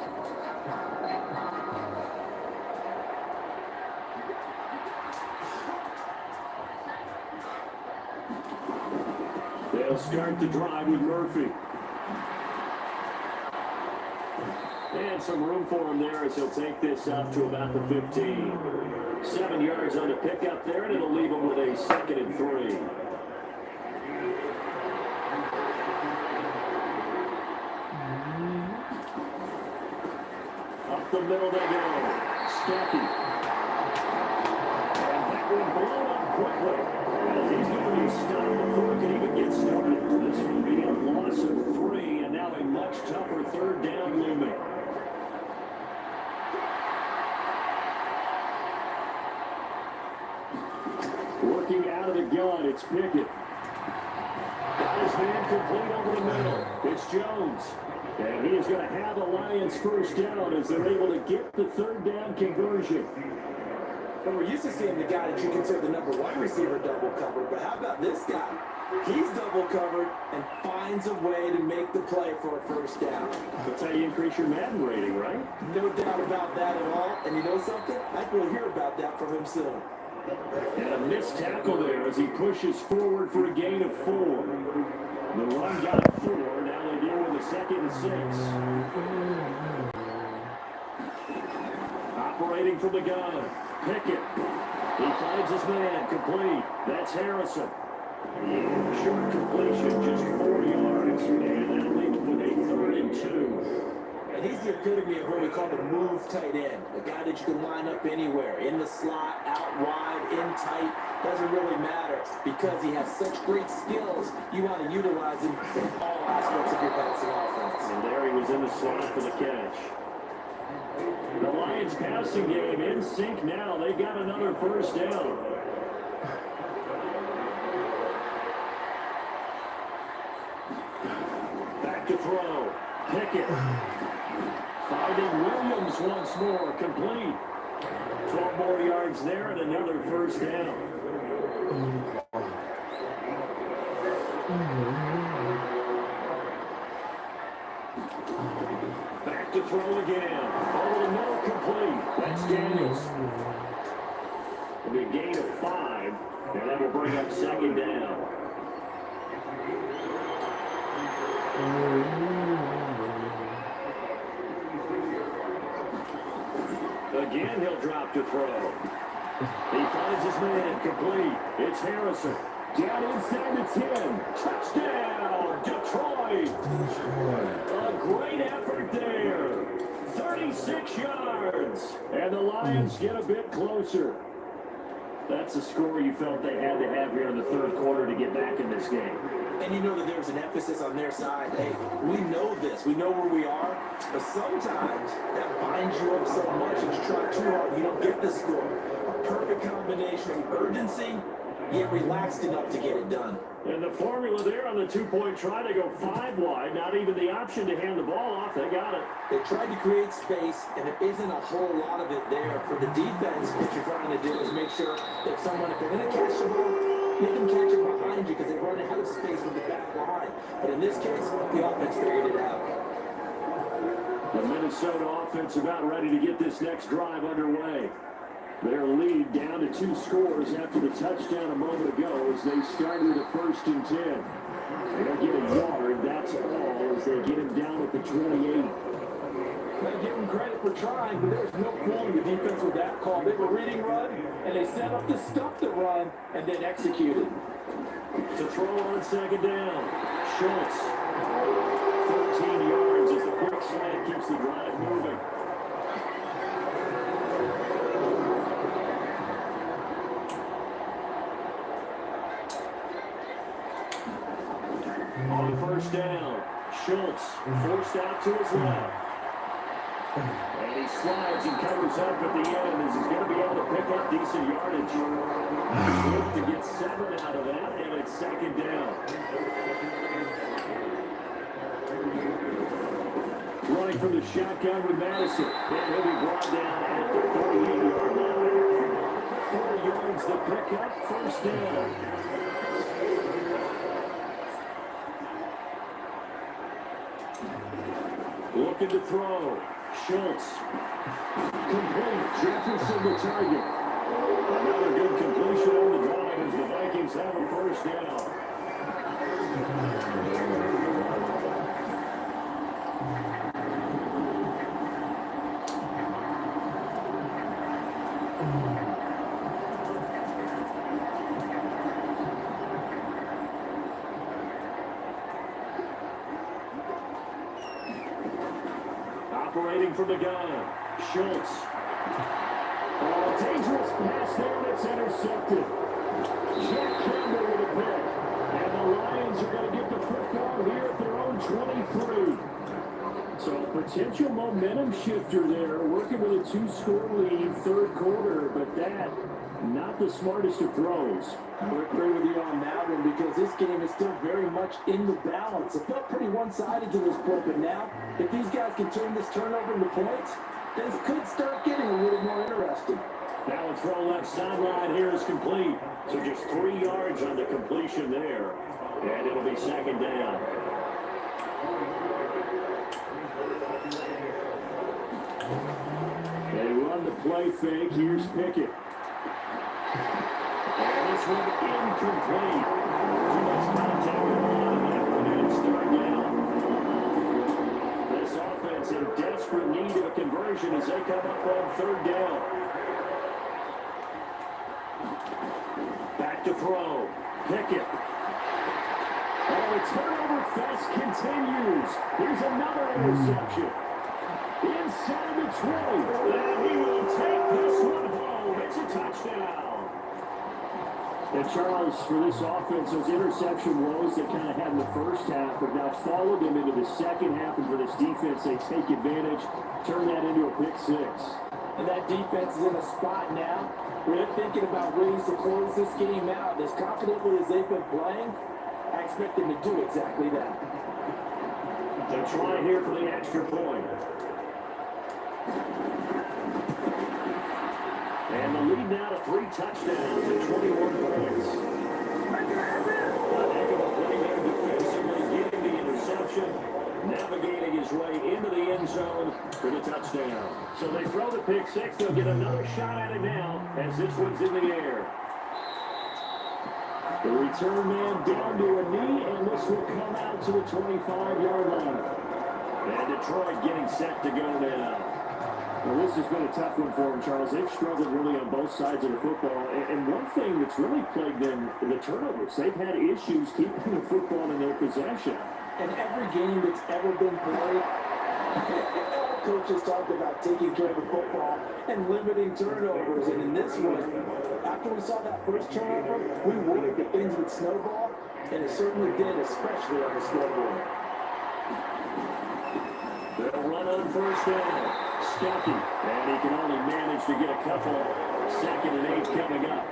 A: They'll start the drive with Murphy. And some room for him there as he'll take this up to about the 15. 7 yards on the pickup there, and it'll leave him with a 2nd and 3. Up the middle they go. Stuckey. And that one blown up quickly. As he's going to be stopped before he can even get started. This will be a loss of 3, and now a much tougher 3rd down looming. Working out of the gun, it's Pickett. Got his man complete over the middle. It's Jones. And he is going to have the Lions 1st down as they're able to get the 3rd down conversion.
B: And we're used to seeing the guy that you consider the number 1 receiver double covered, but how about this guy? He's double covered and finds a way to make the play for a 1st down.
A: That's how you increase your Madden rating, right?
B: No doubt about that at all. And you know something? I think we'll hear about that from him soon.
A: And a missed tackle there as he pushes forward for a gain of 4. The run got 4. Now they deal with a 2nd and 6. Operating from the gun. Pickett. He finds his man. Complete. That's Harrison. Short completion, just 4 yards. And that'll leave him with a 3rd and 2.
B: And he's the epitome of what we call the move tight end. A guy that you can line up anywhere. In the slot, out wide, in tight. Doesn't really matter because he has such great skills. You want to utilize him in all aspects of your passing offense.
A: And there he was in the slot for the catch. The Lions passing game in sync now. They got another 1st down. Back to throw. Pickett. Finding Williams once more. Complete. 12 more yards there and another 1st down. Back to throw again. Over the middle, complete. That's Daniels. It'll be a gain of 5, and that will bring up second down. Again, he'll drop to throw. He finds his man, complete. It's Harrison. Down inside the 10. Touchdown, Detroit. A great effort there. 36 yards. And the Lions get a bit closer. That's the score you felt they had to have here in the third quarter to get back in this game.
B: And you know that there's an emphasis on their side. Hey, we know this. We know where we are. But sometimes that binds you up so much and you try too hard, you don't get the score. A perfect combination of urgency, yet relaxed enough to get it done.
A: And the formula there on the two-point try to go 5 wide. Not even the option to hand the ball off. They got it.
B: They tried to create space, and there isn't a whole lot of it there. For the defense, what you're trying to do is make sure that someone, if they're going to catch the ball, they can catch it behind you because they run ahead of space with the back line. But in this case, the offense figured it out.
A: The Minnesota offense about ready to get this next drive underway. Their lead down to 2 scores after the touchdown a moment ago as they started with a 1st and 10. They don't get a yard, that's all, as they get him down at the 28.
D: They give them credit for trying, but there's no fooling the defense with that call. They were reading run, and they set up to stop the run, and then executed.
A: To throw on second down, Schultz. 13 yards as the quick slant keeps the drive moving. On 1st down, Schultz forced out to his left. And he slides and covers up at the end as he's going to be able to pick up decent yardage. Look to get 7 out of that, and it's second down. Running from the shotgun with Madison. And he'll be brought down at the 48-yard line. 4 yards to pick up, 1st down. Looking to throw. Schultz. Complete. Jefferson the target. Another good completion on the drive as the Vikings have a 1st down. Operating from the gun, Schultz. Oh, dangerous pass there that's intercepted. Jack Campbell with a pick. And the Lions are going to get the football here at their own 23. So potential momentum shifter there, working with a 2-score lead, third quarter, but that, not the smartest of throws.
D: I would agree with you on that one because this game is still very much in the balance. It felt pretty one-sided to this point, but now, if these guys can turn this turnover into points, this could start getting a little more interesting.
A: Now a throw left sideline here is complete. So just 3 yards on the completion there. And it'll be second down. They run the play fake. Here's Pickett. And this one incomplete. Too much contact on the line of that one, and it's third down. This offense in desperate need of a conversion as they come up on 3rd down. Back to throw. Pickett. Oh, the turnover fest continues. Here's another interception. Inside the 20. And he will take this one home. It's a touchdown. And Charles, for this offense, those interception woes they kind of had in the first half have now followed them into the second half. And for this defense, they take advantage, turn that into a pick 6.
D: And that defense is in a spot now where they're thinking about ways to close this game out. As confidently as they've been playing, I expect them to do exactly that.
A: They try here for the extra point. And the lead now to 3 touchdowns and 21 points. A heck of a play there defensively, getting the interception. navigating his way into the end zone for the touchdown. So they throw the pick six. They'll get another shot at it now as this one's in the air. The return man down to a knee, and this will come out to the 25-yard line. And Detroit getting set to go now.
D: Well, this has been a tough one for them, Charles. They've struggled really on both sides of the football. And one thing that's really plagued them, the turnovers. They've had issues keeping the football in their possession.
B: And every game that's ever been played, coaches talked about taking care of the football and limiting turnovers. And in this one, after we saw that first turnover, we worried that things would snowball, and it certainly did, especially on the scoreboard.
A: They'll run on first down. Stuckey, and he can only manage to get a couple. 2nd and 8 coming up.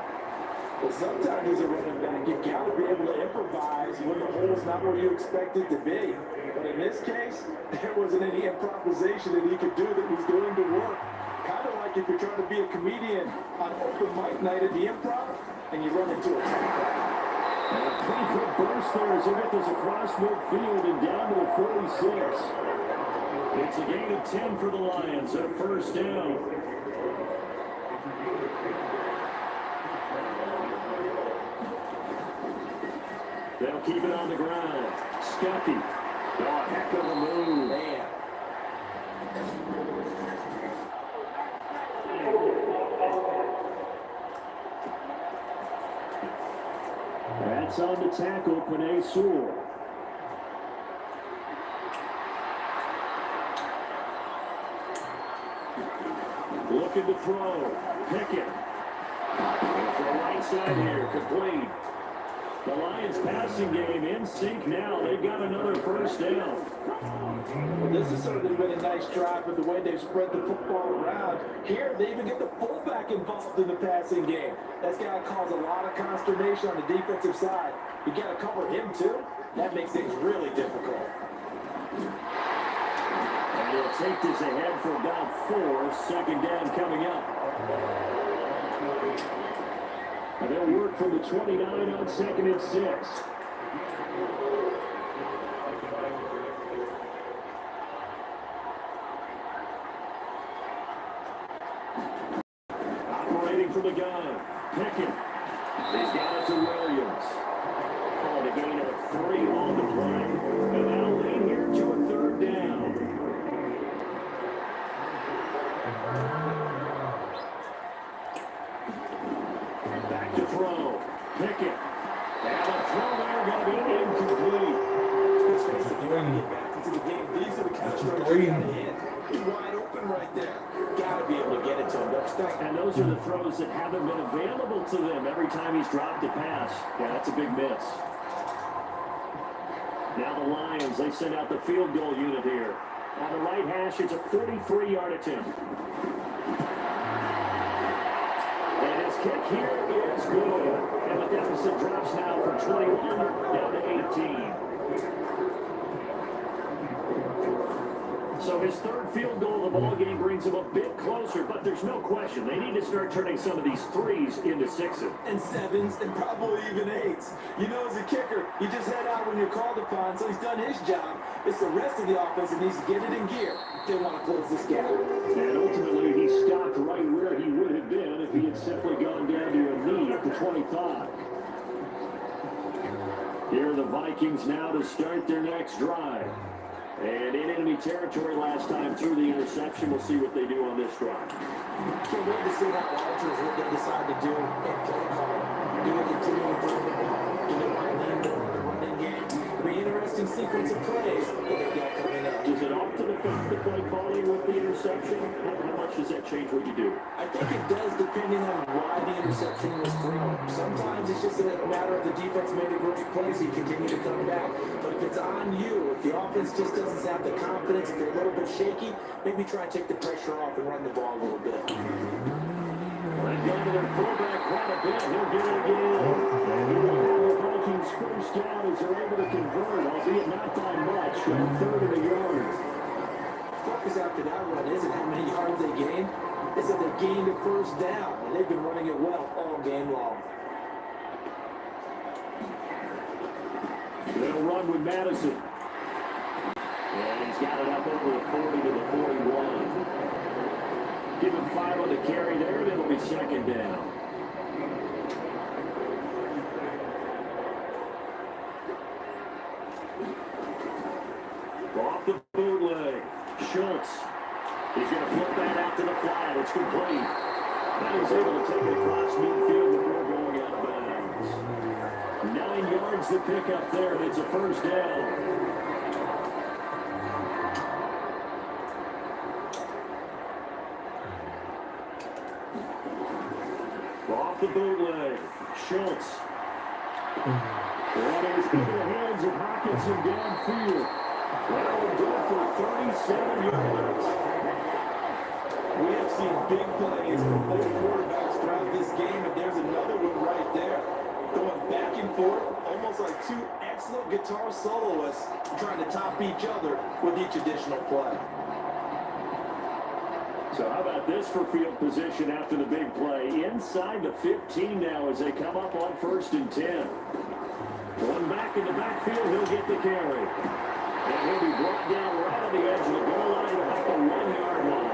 B: Well, sometimes as a running back, you've got to be able to improvise when the hole's not where you expect it to be. But in this case, there wasn't any improvisation that he could do that was going to work. Kind of like if you're trying to be a comedian on open mic night at the Improv, and you run into a tough crowd.
A: And a pretty quick burst there as he gets this across midfield and down to the 46. It's a gain of 10 for the Lions, a first down. They'll keep it on the ground. Stuckey. Oh, heck of a move.
B: Man.
A: That's on the tackle, Panay Sewell. Looking to throw. Pickett. And for the right side here, complete. The Lions passing game in sync now. They've got another first down.
B: Well, this has certainly been a nice drive with the way they've spread the football around. Here, they even get the fullback involved in the passing game. That's got to cause a lot of consternation on the defensive side. You got to cover him, too. That makes things really difficult.
A: And he'll take this ahead for about 4. 2nd down coming up. And they'll work from the 29 on 2nd and 6. Operating for the gun. Pickett. He's got it to Williams. Called a gain of 3 on the play. And that'll lead here to a 3rd down. Back to throw. Pickett. And a throw there going to be incomplete.
B: Let's face it, you want to get back into the game. These are the kind of throws you got to hit. He's wide open right there. Got to be able to get it to him, don't you think?
A: And those are the throws that haven't been available to them every time he's dropped a pass. Yeah, that's a big miss. Now the Lions, they send out the field goal unit here. On the right hash, it's a 33-yard attempt. And his kick here is good. And the deficit drops now from 21 down to 18. So his 3rd field goal of the ball game brings him a bit closer, but there's no question. They need to start turning some of these 3s into 6s.
B: And 7s, and probably even 8s. You know, as a kicker, you just head out when you're called upon, so he's done his job. It's the rest of the offense that needs to get it in gear. They want to close this gap.
A: And ultimately, he stopped right where he would have been if he had simply gone down to a knee at the 25. Here are the Vikings now to start their next drive. And in enemy territory last time through the interception. We'll see what they do on this drive.
B: Can't wait to see how Walters, what they decide to do in play call. Do they continue to throw the ball? Do they want to lean more on the running game? It'll be an interesting sequence of plays that they've got coming up.
A: Is it off to the play calling with the interception? How much does that change what you do?
B: I think it does, depending on why the interception was thrown. Sometimes it's just a matter of the defense made a great play, so you continue to come back. But if it's on you, if the offense just doesn't have the confidence, if they're a little bit shaky, maybe try and take the pressure off and run the ball a little bit.
A: Right down to their fullback quite a bit. He'll get it again. And he will have the Vikings first down as they're able to convert, albeit not by much. 3rd and a yard.
B: Focus after that run isn't how many yards they gained. It's that they gained a first down, and they've been running it well all game long.
A: They'll run with Madison. And he's got it up over the 40 to the 41. Give him 5 on the carry there, and it'll be second down. Off the bootleg. Schultz. He's going to flip that out to the flat. It's complete. Now he's able to take it across midfield before going out of bounds. 9 yards to pick up there, and it's a first down. Off the bootleg. Schultz. That is into the hands of Hawkinson downfield. That will go for 37 yards.
B: We have seen big plays from both quarterbacks throughout this game, and there's another one right there. Going back and forth, almost like two excellent guitar soloists trying to top each other with each additional play.
A: So how about this for field position after the big play? Inside the 15 now as they come up on 1st and 10. One back in the backfield, he'll get the carry. And he'll be brought down right on the edge of the goal line about the 1-yard line.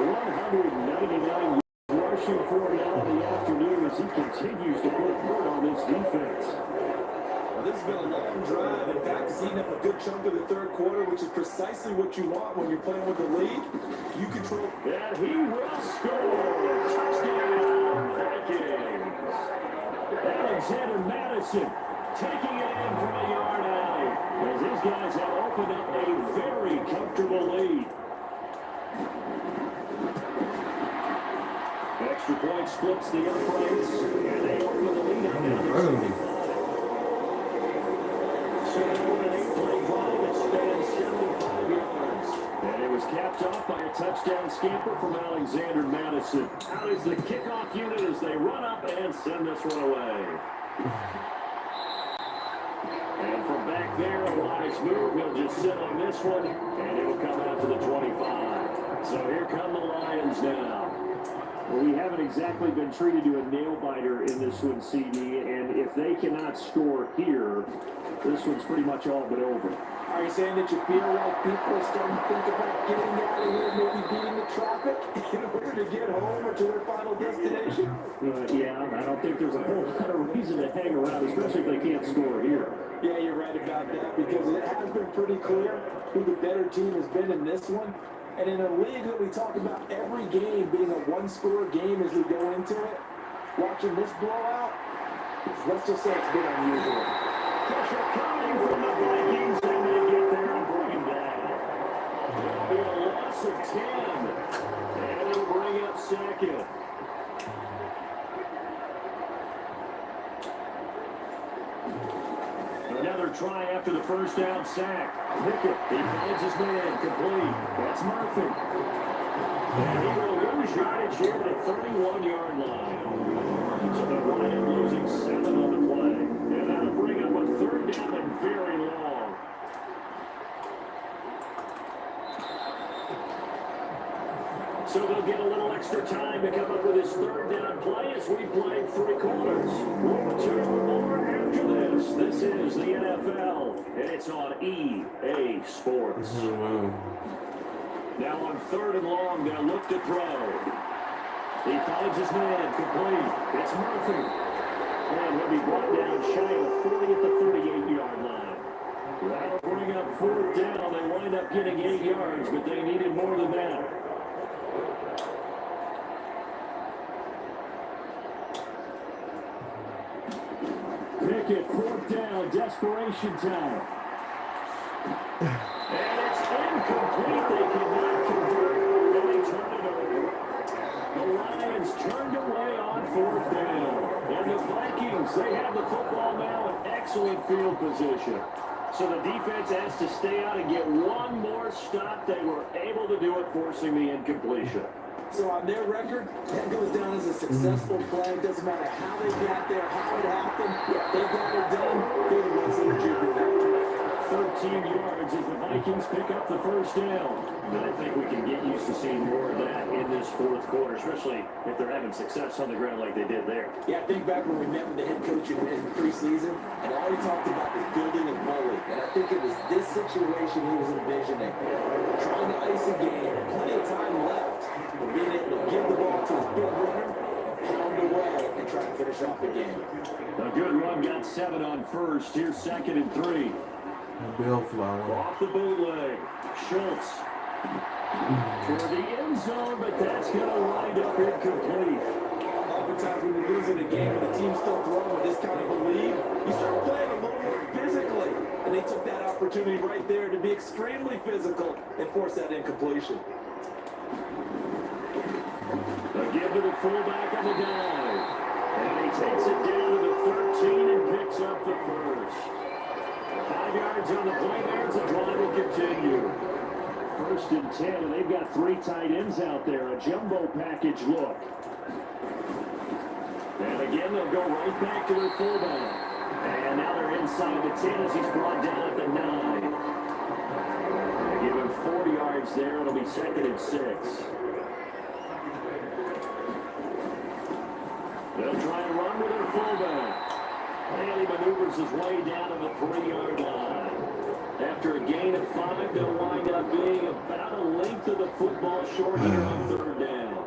A: 199 rushing for him now in the afternoon as he continues to put foot on this defense.
B: Well, this has been a long drive. In fact, it's eaten up a good chunk of the third quarter, which is precisely what you want when you're playing with the lead. You control.
A: And he will score. Touchdown, Vikings. Alexander Madison taking it in from a yard out. As these guys have opened up a very comfortable lead. Extra point splits the uprights, and they open the lead up now. So an 8-play drive that spans 75 yards. And it was capped off by a touchdown scamper from Alexander Madison. Out is the kickoff unit as they run up and send this one away. And from back there, a wise move. He'll just sit on this one, and it will come out to the 25. So here come the Lions now. Well, we haven't exactly been treated to a nail-biter in this one, CD, and if they cannot score here, this one's pretty much all but over.
B: Are you saying that you feel like people are starting to think about getting out of here, maybe beating the traffic in order to get home or to their final destination?
A: Yeah, I don't think there's a whole lot of reason to hang around, especially if they can't score here.
B: Yeah, you're right about that, because it has been pretty clear who the better team has been in this one. And in a league that we talk about every game being a one-score game as we go into it, watching this blowout, let's just say it's been unusual.
A: Pressure coming from the Vikings, and they get there and bring him down. It'll be a loss of 10, and it'll bring up second. Another try after the first down sack. Pickett, he finds his man, complete. That's Murphy. And he will lose yardage here at the 31-yard line. So the Lions losing 7 on the play. And that'll bring up a 3rd down and very long. So they'll get a little extra time to come up with his 3rd down play as we play 3 quarters. We'll return with more after this. This is the NFL, and it's on EA Sports. Now on 3rd and long, they'll look to throw. He finds his man, complete. It's Murphy. And he'll be brought down shy of 40 at the 38-yard line. That'll bring up 4th down. They wind up getting 8 yards, but they needed more than that. Pickett, 4th down, desperation time. And it's incomplete. They cannot convert, and they turn it over. The Lions turned away on 4th down. And the Vikings, they have the football now in excellent field position. So the defense has to stay out and get one more stop. They were able to do it, forcing the incompletion.
B: So on their record, that goes down as a successful play. It doesn't matter how they got there, how it happened. They got it done. They're the ones that are jubilant.
A: 13 yards as the Vikings pick up the first down. And I think we can get used to seeing more of that in this fourth quarter, especially if they're having success on the ground like they did there.
B: Yeah, I think back when we met with the head coach in preseason, and all he talked about was building a bully. And I think it was this situation he was envisioning. Trying to ice a game, plenty of time left, but being able to give the ball to his big runner, pound away, and try to finish off the game.
A: A good run, got 7 on first. Here's 2nd and 3.
E: Bill Flower.
A: Off the bootleg. Schultz. For the end zone, but that's going to wind up incomplete.
B: Oftentimes when you're losing a game and the team's still throwing with this kind of a lead, you start playing a little more physically. And they took that opportunity right there to be extremely physical and force that incompletion.
A: A give to the fullback on the dive. And he takes it down to the 13 and picks up the first. 5 yards on the play there as the drive will continue. 1st and 10, and they've got 3 tight ends out there. A jumbo package look. And again, they'll go right back to their fullback. And now they're inside the 10 as he's brought down at the 9. They give him 40 yards there. It'll be 2nd and 6. They'll try to run with their fullback. And he maneuvers his way down to the 3-yard line. After a gain of 5, they'll wind up being about a length of the football short here on 3rd down.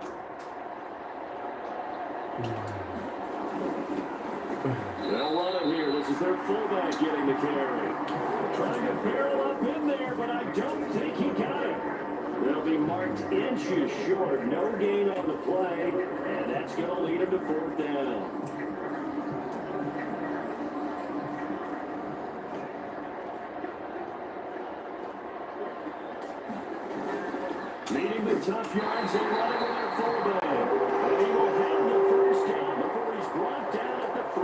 A: They'll run it here. This is their fullback getting the carry. Trying to barrel up in there, but I don't think he got it. They'll be marked inches short. No gain on the play, and that's going to lead him to 4th down. Leading the tough yards, they run it with their fullback. And he will have the first down before he's brought down at the 3.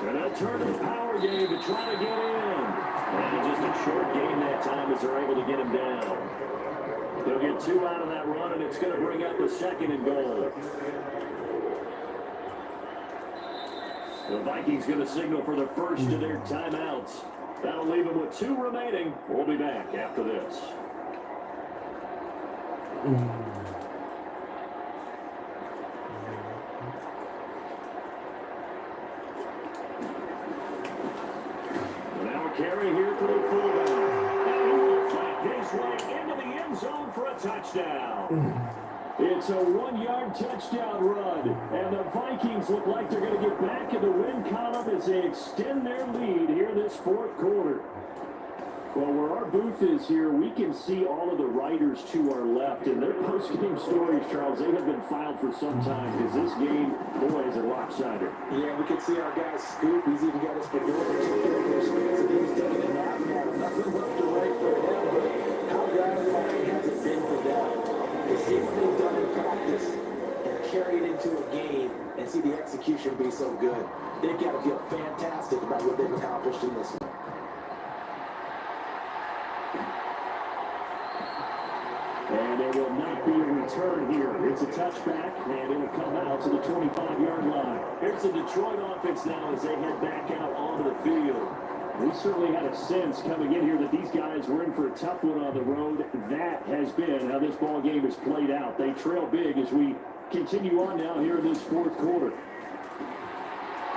A: And a turn of the power game to try to get in. And just a short gain that time as they're able to get him down. They'll get 2 out of that run, and it's going to bring up the 2nd and goal. The Vikings going to signal for the first of their timeouts. That'll leave them with 2 remaining. We'll be back after this. Now a carry here for the fullback. And he will fight his way into the end zone for a touchdown. It's a 1-yard touchdown run, and the Vikings look like they're going to get back in the win column as they extend their lead here in this 4th quarter. Well, where our booth is here, we can see all of the writers to our left, and their post-game stories, Charles, they have been filed for some time, because this game, boy, is a lopsided.
B: Yeah, we can see our guy Scoop. He's even got his particular experience, and he's taking a nap now. Nothing left to right for him, but how gratifying has it been for them to see what they've done in practice and carry it into a game and see the execution be so good? They've got to feel fantastic about what they've accomplished in this one.
A: And there will not be a return here. It's a touchback, and it'll come out to the 25-yard line. Here's the Detroit offense now as they head back out onto the field. We certainly had a sense coming in here that these guys were in for a tough one on the road. That has been how this ball game has played out. They trail big as we continue on now here in this 4th quarter.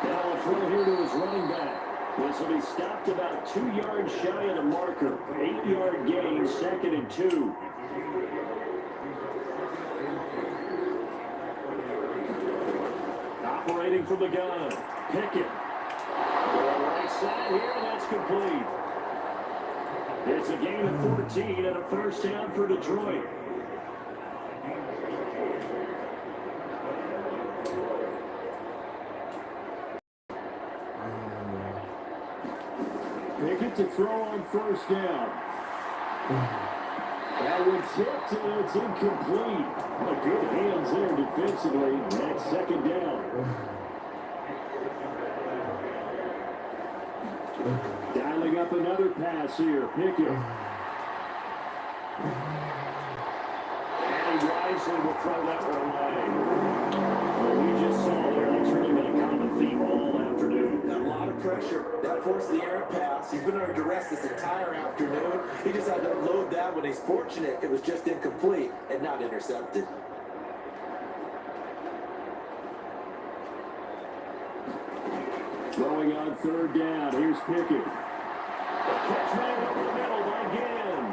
A: Now a throw here to his running back. This will be stopped about 2 yards shy of the marker. 8-yard gain, 2nd and 2. Operating from the gun, Pickett. Right side here, and that's complete. It's a gain of 14 and a first down for Detroit. Pickett to throw on first down. That one's hit, and it's incomplete. But good hands there defensively. That's 2nd down. Dialing up another pass here. Pickett. And he drives obviously will throw that one away. Well, we just saw there, that's really been a common theme all afternoon.
B: A lot of pressure. That forced the errant pass. He's been under duress this entire afternoon. He just had to unload that when he's fortunate it was just incomplete and not intercepted.
A: Throwing on third down. Here's Pickett. The catch made over the middle by Ginn.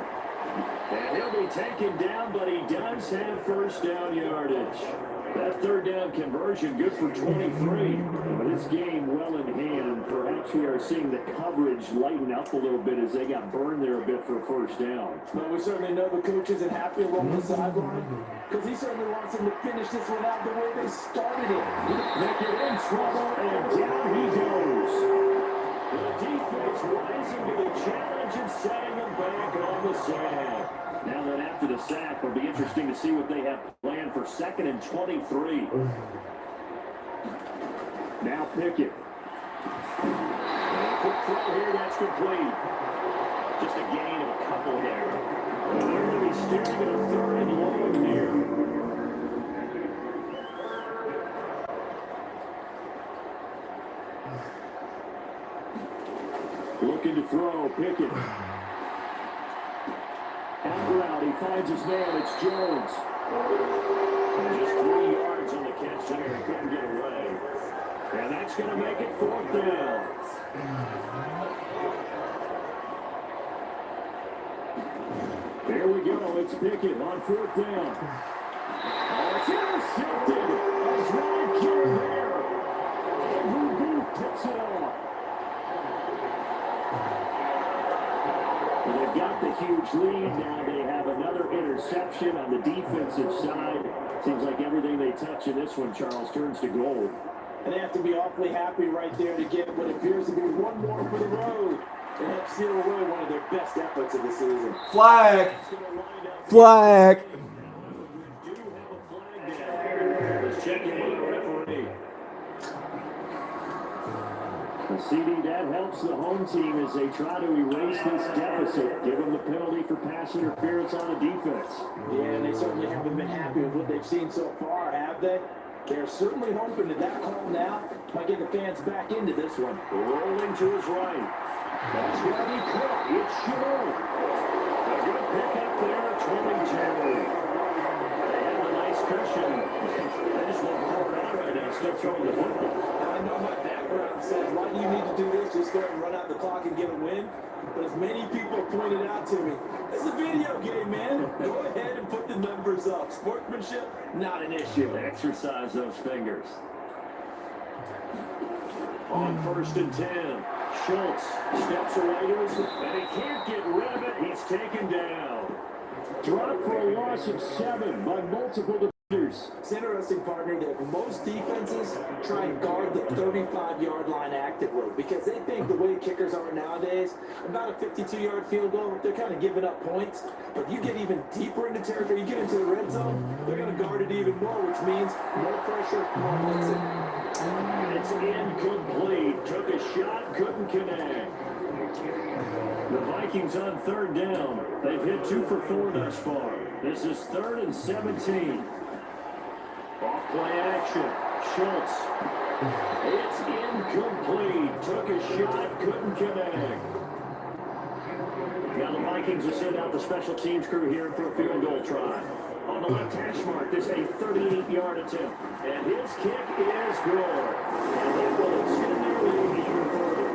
A: And he'll be taken down, but he does have first down yardage. That third down conversion good for 23. But this game well in hand. Perhaps we are seeing the coverage lighten up a little bit as they got burned there a bit for first down.
B: But we certainly know the coach isn't happy along the sideline because he certainly wants them to finish this one out the way they started it.
A: Pickett in trouble, and down he goes. The defense rising to the challenge and setting him back on the sack. Now that after the sack, it'll be interesting to see what they have planned for 2nd and 23. Now Pickett. And a quick throw here, that's complete. Just a gain of a couple there. And they're going to be staring at a 3rd and long here. Looking to throw, Pickett. Out route, he finds his man, it's Jones. And just 3 yards on the catch there, he couldn't get away. And that's going to make it 4th down. There we go, it's Pickett on 4th down. Oh, it's intercepted. A drive kill there. Andrew Booth picks it off. Well, they've got the huge lead. Now they have another interception on the defensive side. Seems like everything they touch in this one, Charles, turns to gold.
B: And they have to be awfully happy right there to get what appears to be one more for the road. They help seal away one of their best efforts of the season.
E: Flag. Flag.
A: We do have a flag down. Let's check in with the referee. The CD, that helps the home team as they try to erase this deficit. Give them the penalty for pass interference on the defense.
B: Yeah, and they certainly haven't been happy with what they've seen so far, have they? They're certainly hoping that that call now might get the fans back into this one.
A: Rolling to his right. That's what he caught. It's Shaw. A good pick up there, 22. They have a nice cushion. They just won't call it out right now. Still throwing the football.
B: I know my background says, why do you need to do this? Just go and run out the clock and get a win. But as many people have pointed out to me, it's a video game, man. Go ahead and put the numbers up. Sportsmanship, not an issue.
A: Exercise those fingers. On 1st and 10, Schultz steps away to his and he can't get rid of it. He's taken down. Dropped for a loss of 7 by multiple defenders.
B: It's interesting, partner, that most defenses try and guard the 35-yard line actively because they think the way kickers are nowadays, about a 52-yard field goal, they're kind of giving up points. But you get even deeper into territory, you get into the red zone, they're going to guard it even more, which means more pressure, more blitzing.
A: It's incomplete. Took a shot, couldn't connect. The Vikings on 3rd down. They've hit 2 for 4 thus far. This is 3rd and 17. Off play action. Schultz. It's incomplete. Took a shot, couldn't connect. Now the Vikings will send out the special teams crew here for a field goal try. On the left hash mark, this is a 38-yard attempt. And his kick is good. And they will extend their lead even further.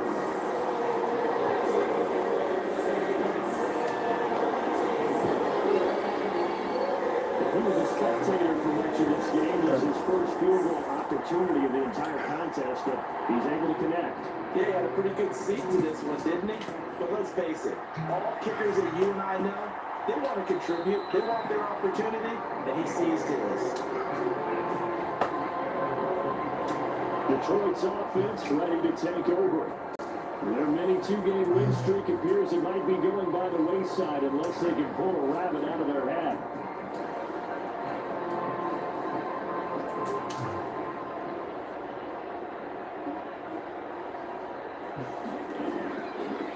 A: He was a spectator for much of this game. This is his first field goal opportunity of the entire contest, but he's able to connect.
B: Yeah, he had a pretty good seat to this one, didn't he? But let's face it, all kickers that you and I know, they want to contribute. They want their opportunity, and he sees to this.
A: Detroit's offense ready to take over. Their mini 2-game win streak appears it might be going by the wayside unless they can pull a rabbit out of their hat.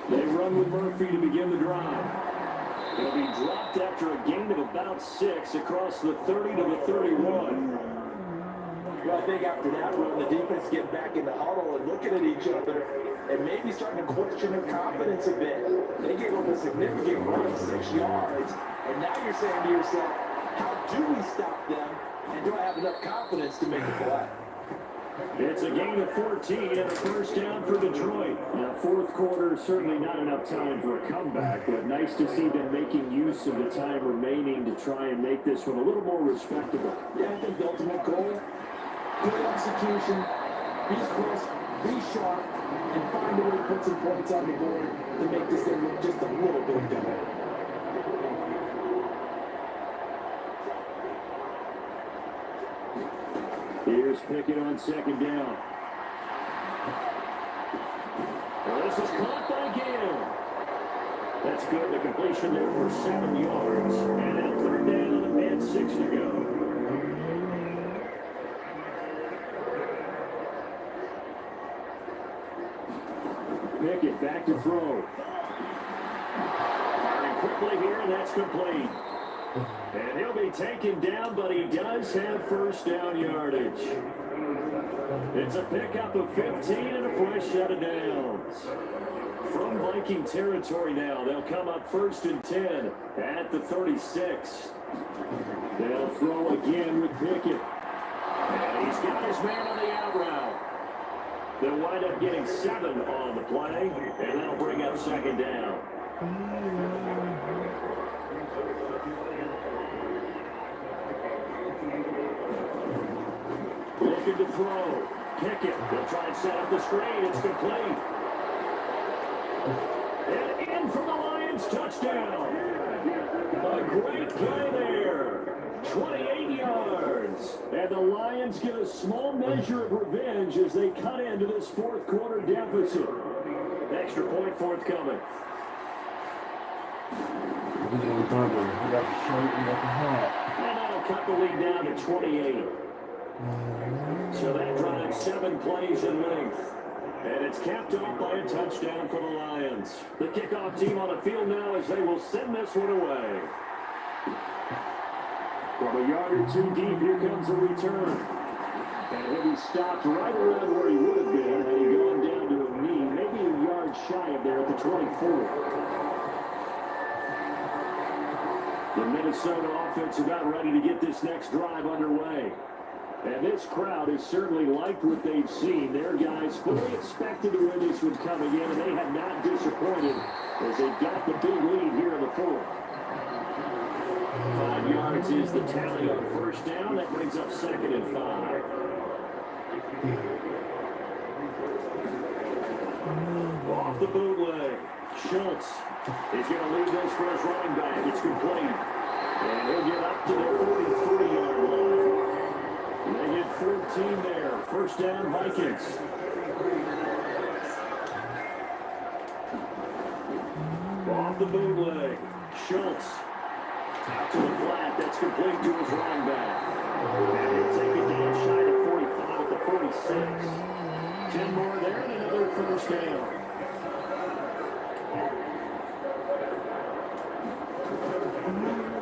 A: They run with Murphy to begin the drive. It'll be dropped after a gain of about 6 across the 30 to the 31.
B: Well, I think after that run, the defense get back in the huddle and looking at each other and maybe starting to question their confidence a bit. They gave up a significant run, 6 yards, and now you're saying to yourself, how do we stop them, and do I have enough confidence to make a play?
A: It's a gain of 14 and a first down for Detroit. Now, fourth quarter, certainly not enough time for a comeback, but nice to see them making use of the time remaining to try and make this one a little more respectable.
B: Yeah, I think the ultimate goal, good execution, be crisp, be sharp, and find a way to put some points on the board to make this thing look just a little bit better.
A: Here's Pickett on second down. Well, this is caught by Gale. That's good. The completion there for 7 yards. And now third down and 6 to go. Pickett back to throw. Firing quickly here, and that's complete. And he'll be taken down, but he does have first down yardage. It's a pickup of 15 and a fresh set of downs. From Viking territory now, they'll come up first and 10 at the 36. They'll throw again with Pickett. And he's got his man on the out route. They'll wind up getting 7 on the play, and that'll bring up second down. Looking to throw. Pickett. They'll try and set up the screen. It's complete. And in from the Lions, touchdown. A great play there. 28 yards. And the Lions get a small measure of revenge as they cut into this fourth quarter deficit. Extra point forthcoming.
C: We got the shirt, we got the hat.
A: And that'll cut the lead down to 28. So that drives 7 plays in length. And it's capped off by a touchdown for the Lions. The kickoff team on the field now as they will send this one away. From a yard or 2 deep, here comes a return. And he'll be stopped right around where he would have been had he gone down to a knee, maybe a yard shy of there at the 24. The Minnesota offense about ready to get this next drive underway. And this crowd has certainly liked what they've seen. Their guys fully expected to win this one coming in, and they have not disappointed as they got the big lead here in the fourth. 5 yards is the tally on first down. That brings up second and 5. Off the bootleg. Schultz is going to lead this for his running back. It's complete. And he'll get up to the 43-yard line. They get 14 there. First down, Vikings. Off the bootleg. Schultz. Out to the flat. That's complete to his running back. And he'll take it down shy of 45 at the 46. 10 more there and another first down.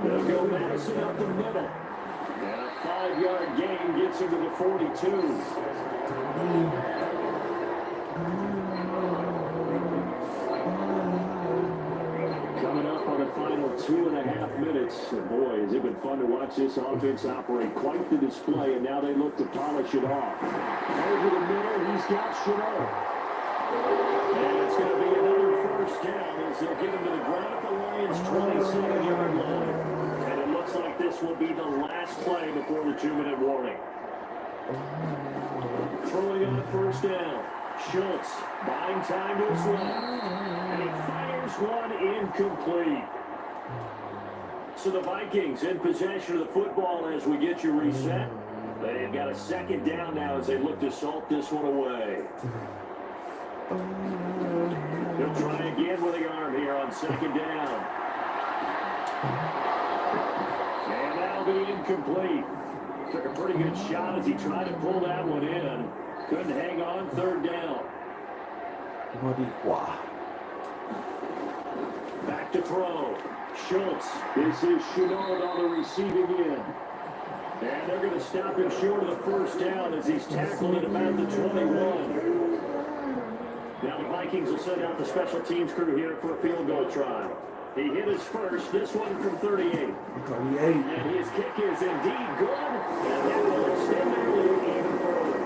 A: They'll go Madison up the middle. And a 5-yard gain gets him to the 42. Coming up on the final 2.5 minutes. And boy, has it been fun to watch this offense operate. Quite the display, and now they look to polish it off. Over the middle, he's got Chanel. And it's going to be another first down as they'll get him to the ground at the Lions' 27-yard line. And it looks like this will be the last play before the 2-minute warning. Throwing on first down. Schultz buying time to his left. And he fires one incomplete. So the Vikings in possession of the football as we get you reset. They've got a second down now as they look to salt this one away. They'll try again with the arm here on second down. And that'll be incomplete. Took a pretty good shot as he tried to pull that one in. Couldn't hang on, third down. Back to throw. Schultz. This is Chenard on the receiving end. And they're going to stop him short of the first down as he's tackled at about the 21. Now the Vikings will send out the special teams crew here for a field goal try. He hit his first, this one from 38.
C: 38.
A: And his kick is indeed good. And that will extend their lead even further.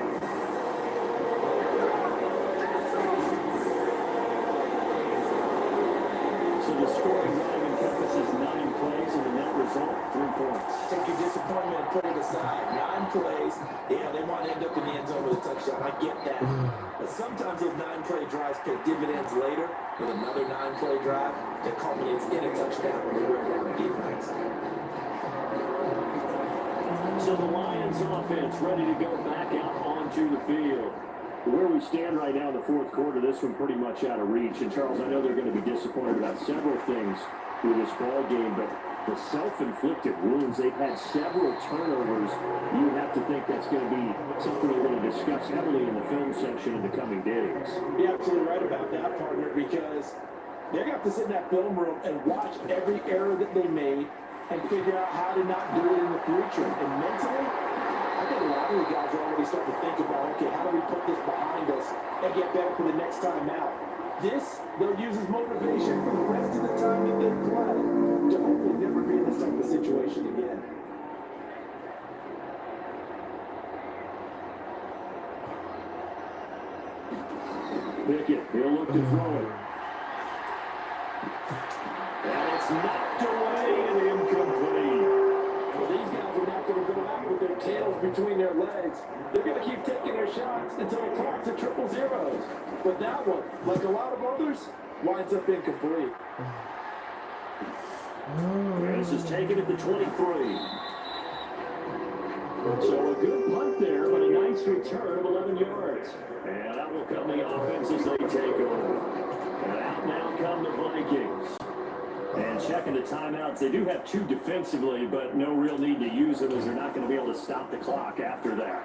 A: So the scoring drive encompasses 9 plays and the net result, 3 points.
B: Take your disappointment and put it aside. 9 plays. Yeah, they want to end up in the end zone with a touchdown. I get that. But sometimes those 9-play drives pay dividends later with another 9-play drive that culminates in a touchdown when they wear down the defense.
A: So the Lions offense ready to go back out onto the field. Where we stand right now in the fourth quarter, this one pretty much out of reach. And Charles, I know they're going to be disappointed about several things with this ball game, but the self-inflicted wounds, they've had several turnovers. You have to think that's going to be something they're going to discuss heavily in the film section in the coming days.
B: You're absolutely right about that, partner, because they're going to have to sit in that film room and watch every error that they made and figure out how to not do it in the future. And mentally, I think a lot of the guys are already starting to think about, okay, how do we put this behind us and get better for the next time out? This, they'll use as motivation for the rest of the time that they play to hopefully never be in this type of situation again.
A: Pickett, he'll look to throw it. And it's knocked away and incomplete.
D: Well, these guys are not going to go out with their tails between their legs. They're going to keep taking their shots until the clock's at 0-0. But that one, like a lot of others, winds up incomplete.
A: This is taken at the 23. So a good punt there, but a nice return of 11 yards. And that will come the offense as they take over. And out now come the Vikings. And checking the timeouts, they do have 2 defensively, but no real need to use them as they're not going to be able to stop the clock after that.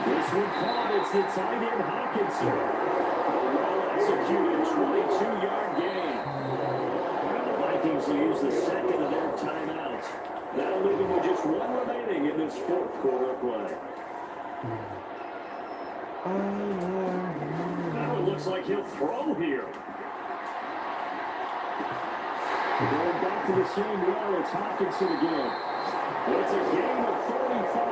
A: This one caught, it's the tight end Hawkinson. A well-executed 22-yard gain. And the Vikings will use the second of their timeouts. That'll leave them with just 1 remaining in this fourth quarter of play. Now it looks like he'll throw here. Going back to the same well, it's Hawkinson again. It's a game of 35.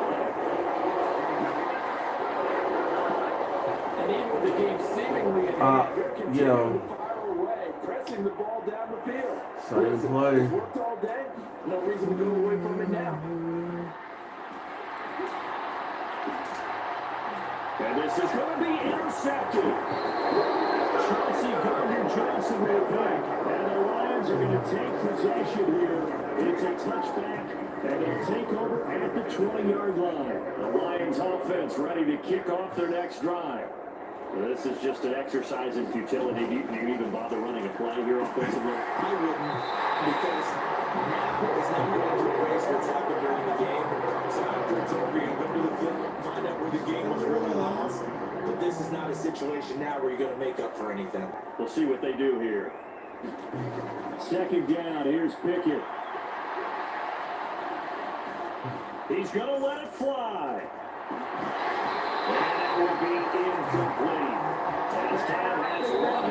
D: And even with the game seemingly in hand, they're continuing to fire away, pressing the ball down the field.
C: Same play.
D: It's worked all day. No reason to go away from it now.
A: And this is going to be intercepted. Chauncey Gardner-Johnson will back. And the Lions are going to take possession here. It's a touchback, and they'll take over at the 20-yard line. The Lions offense ready to kick off their next drive. This is just an exercise in futility. Do you even bother running a play here offensively?
B: I wouldn't, because now it's not going to erase what's happened during the game. So after it's over, you go to the film, find out where the game was really lost. But this is not a situation now where you're going to make up for anything.
A: We'll see what they do here. Second down, here's Pickett. He's going to let it fly. And that will be incomplete. As time has run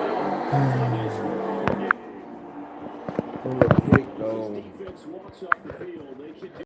A: on this one game.
C: From the pick, though.
A: Defense walks off the field. They can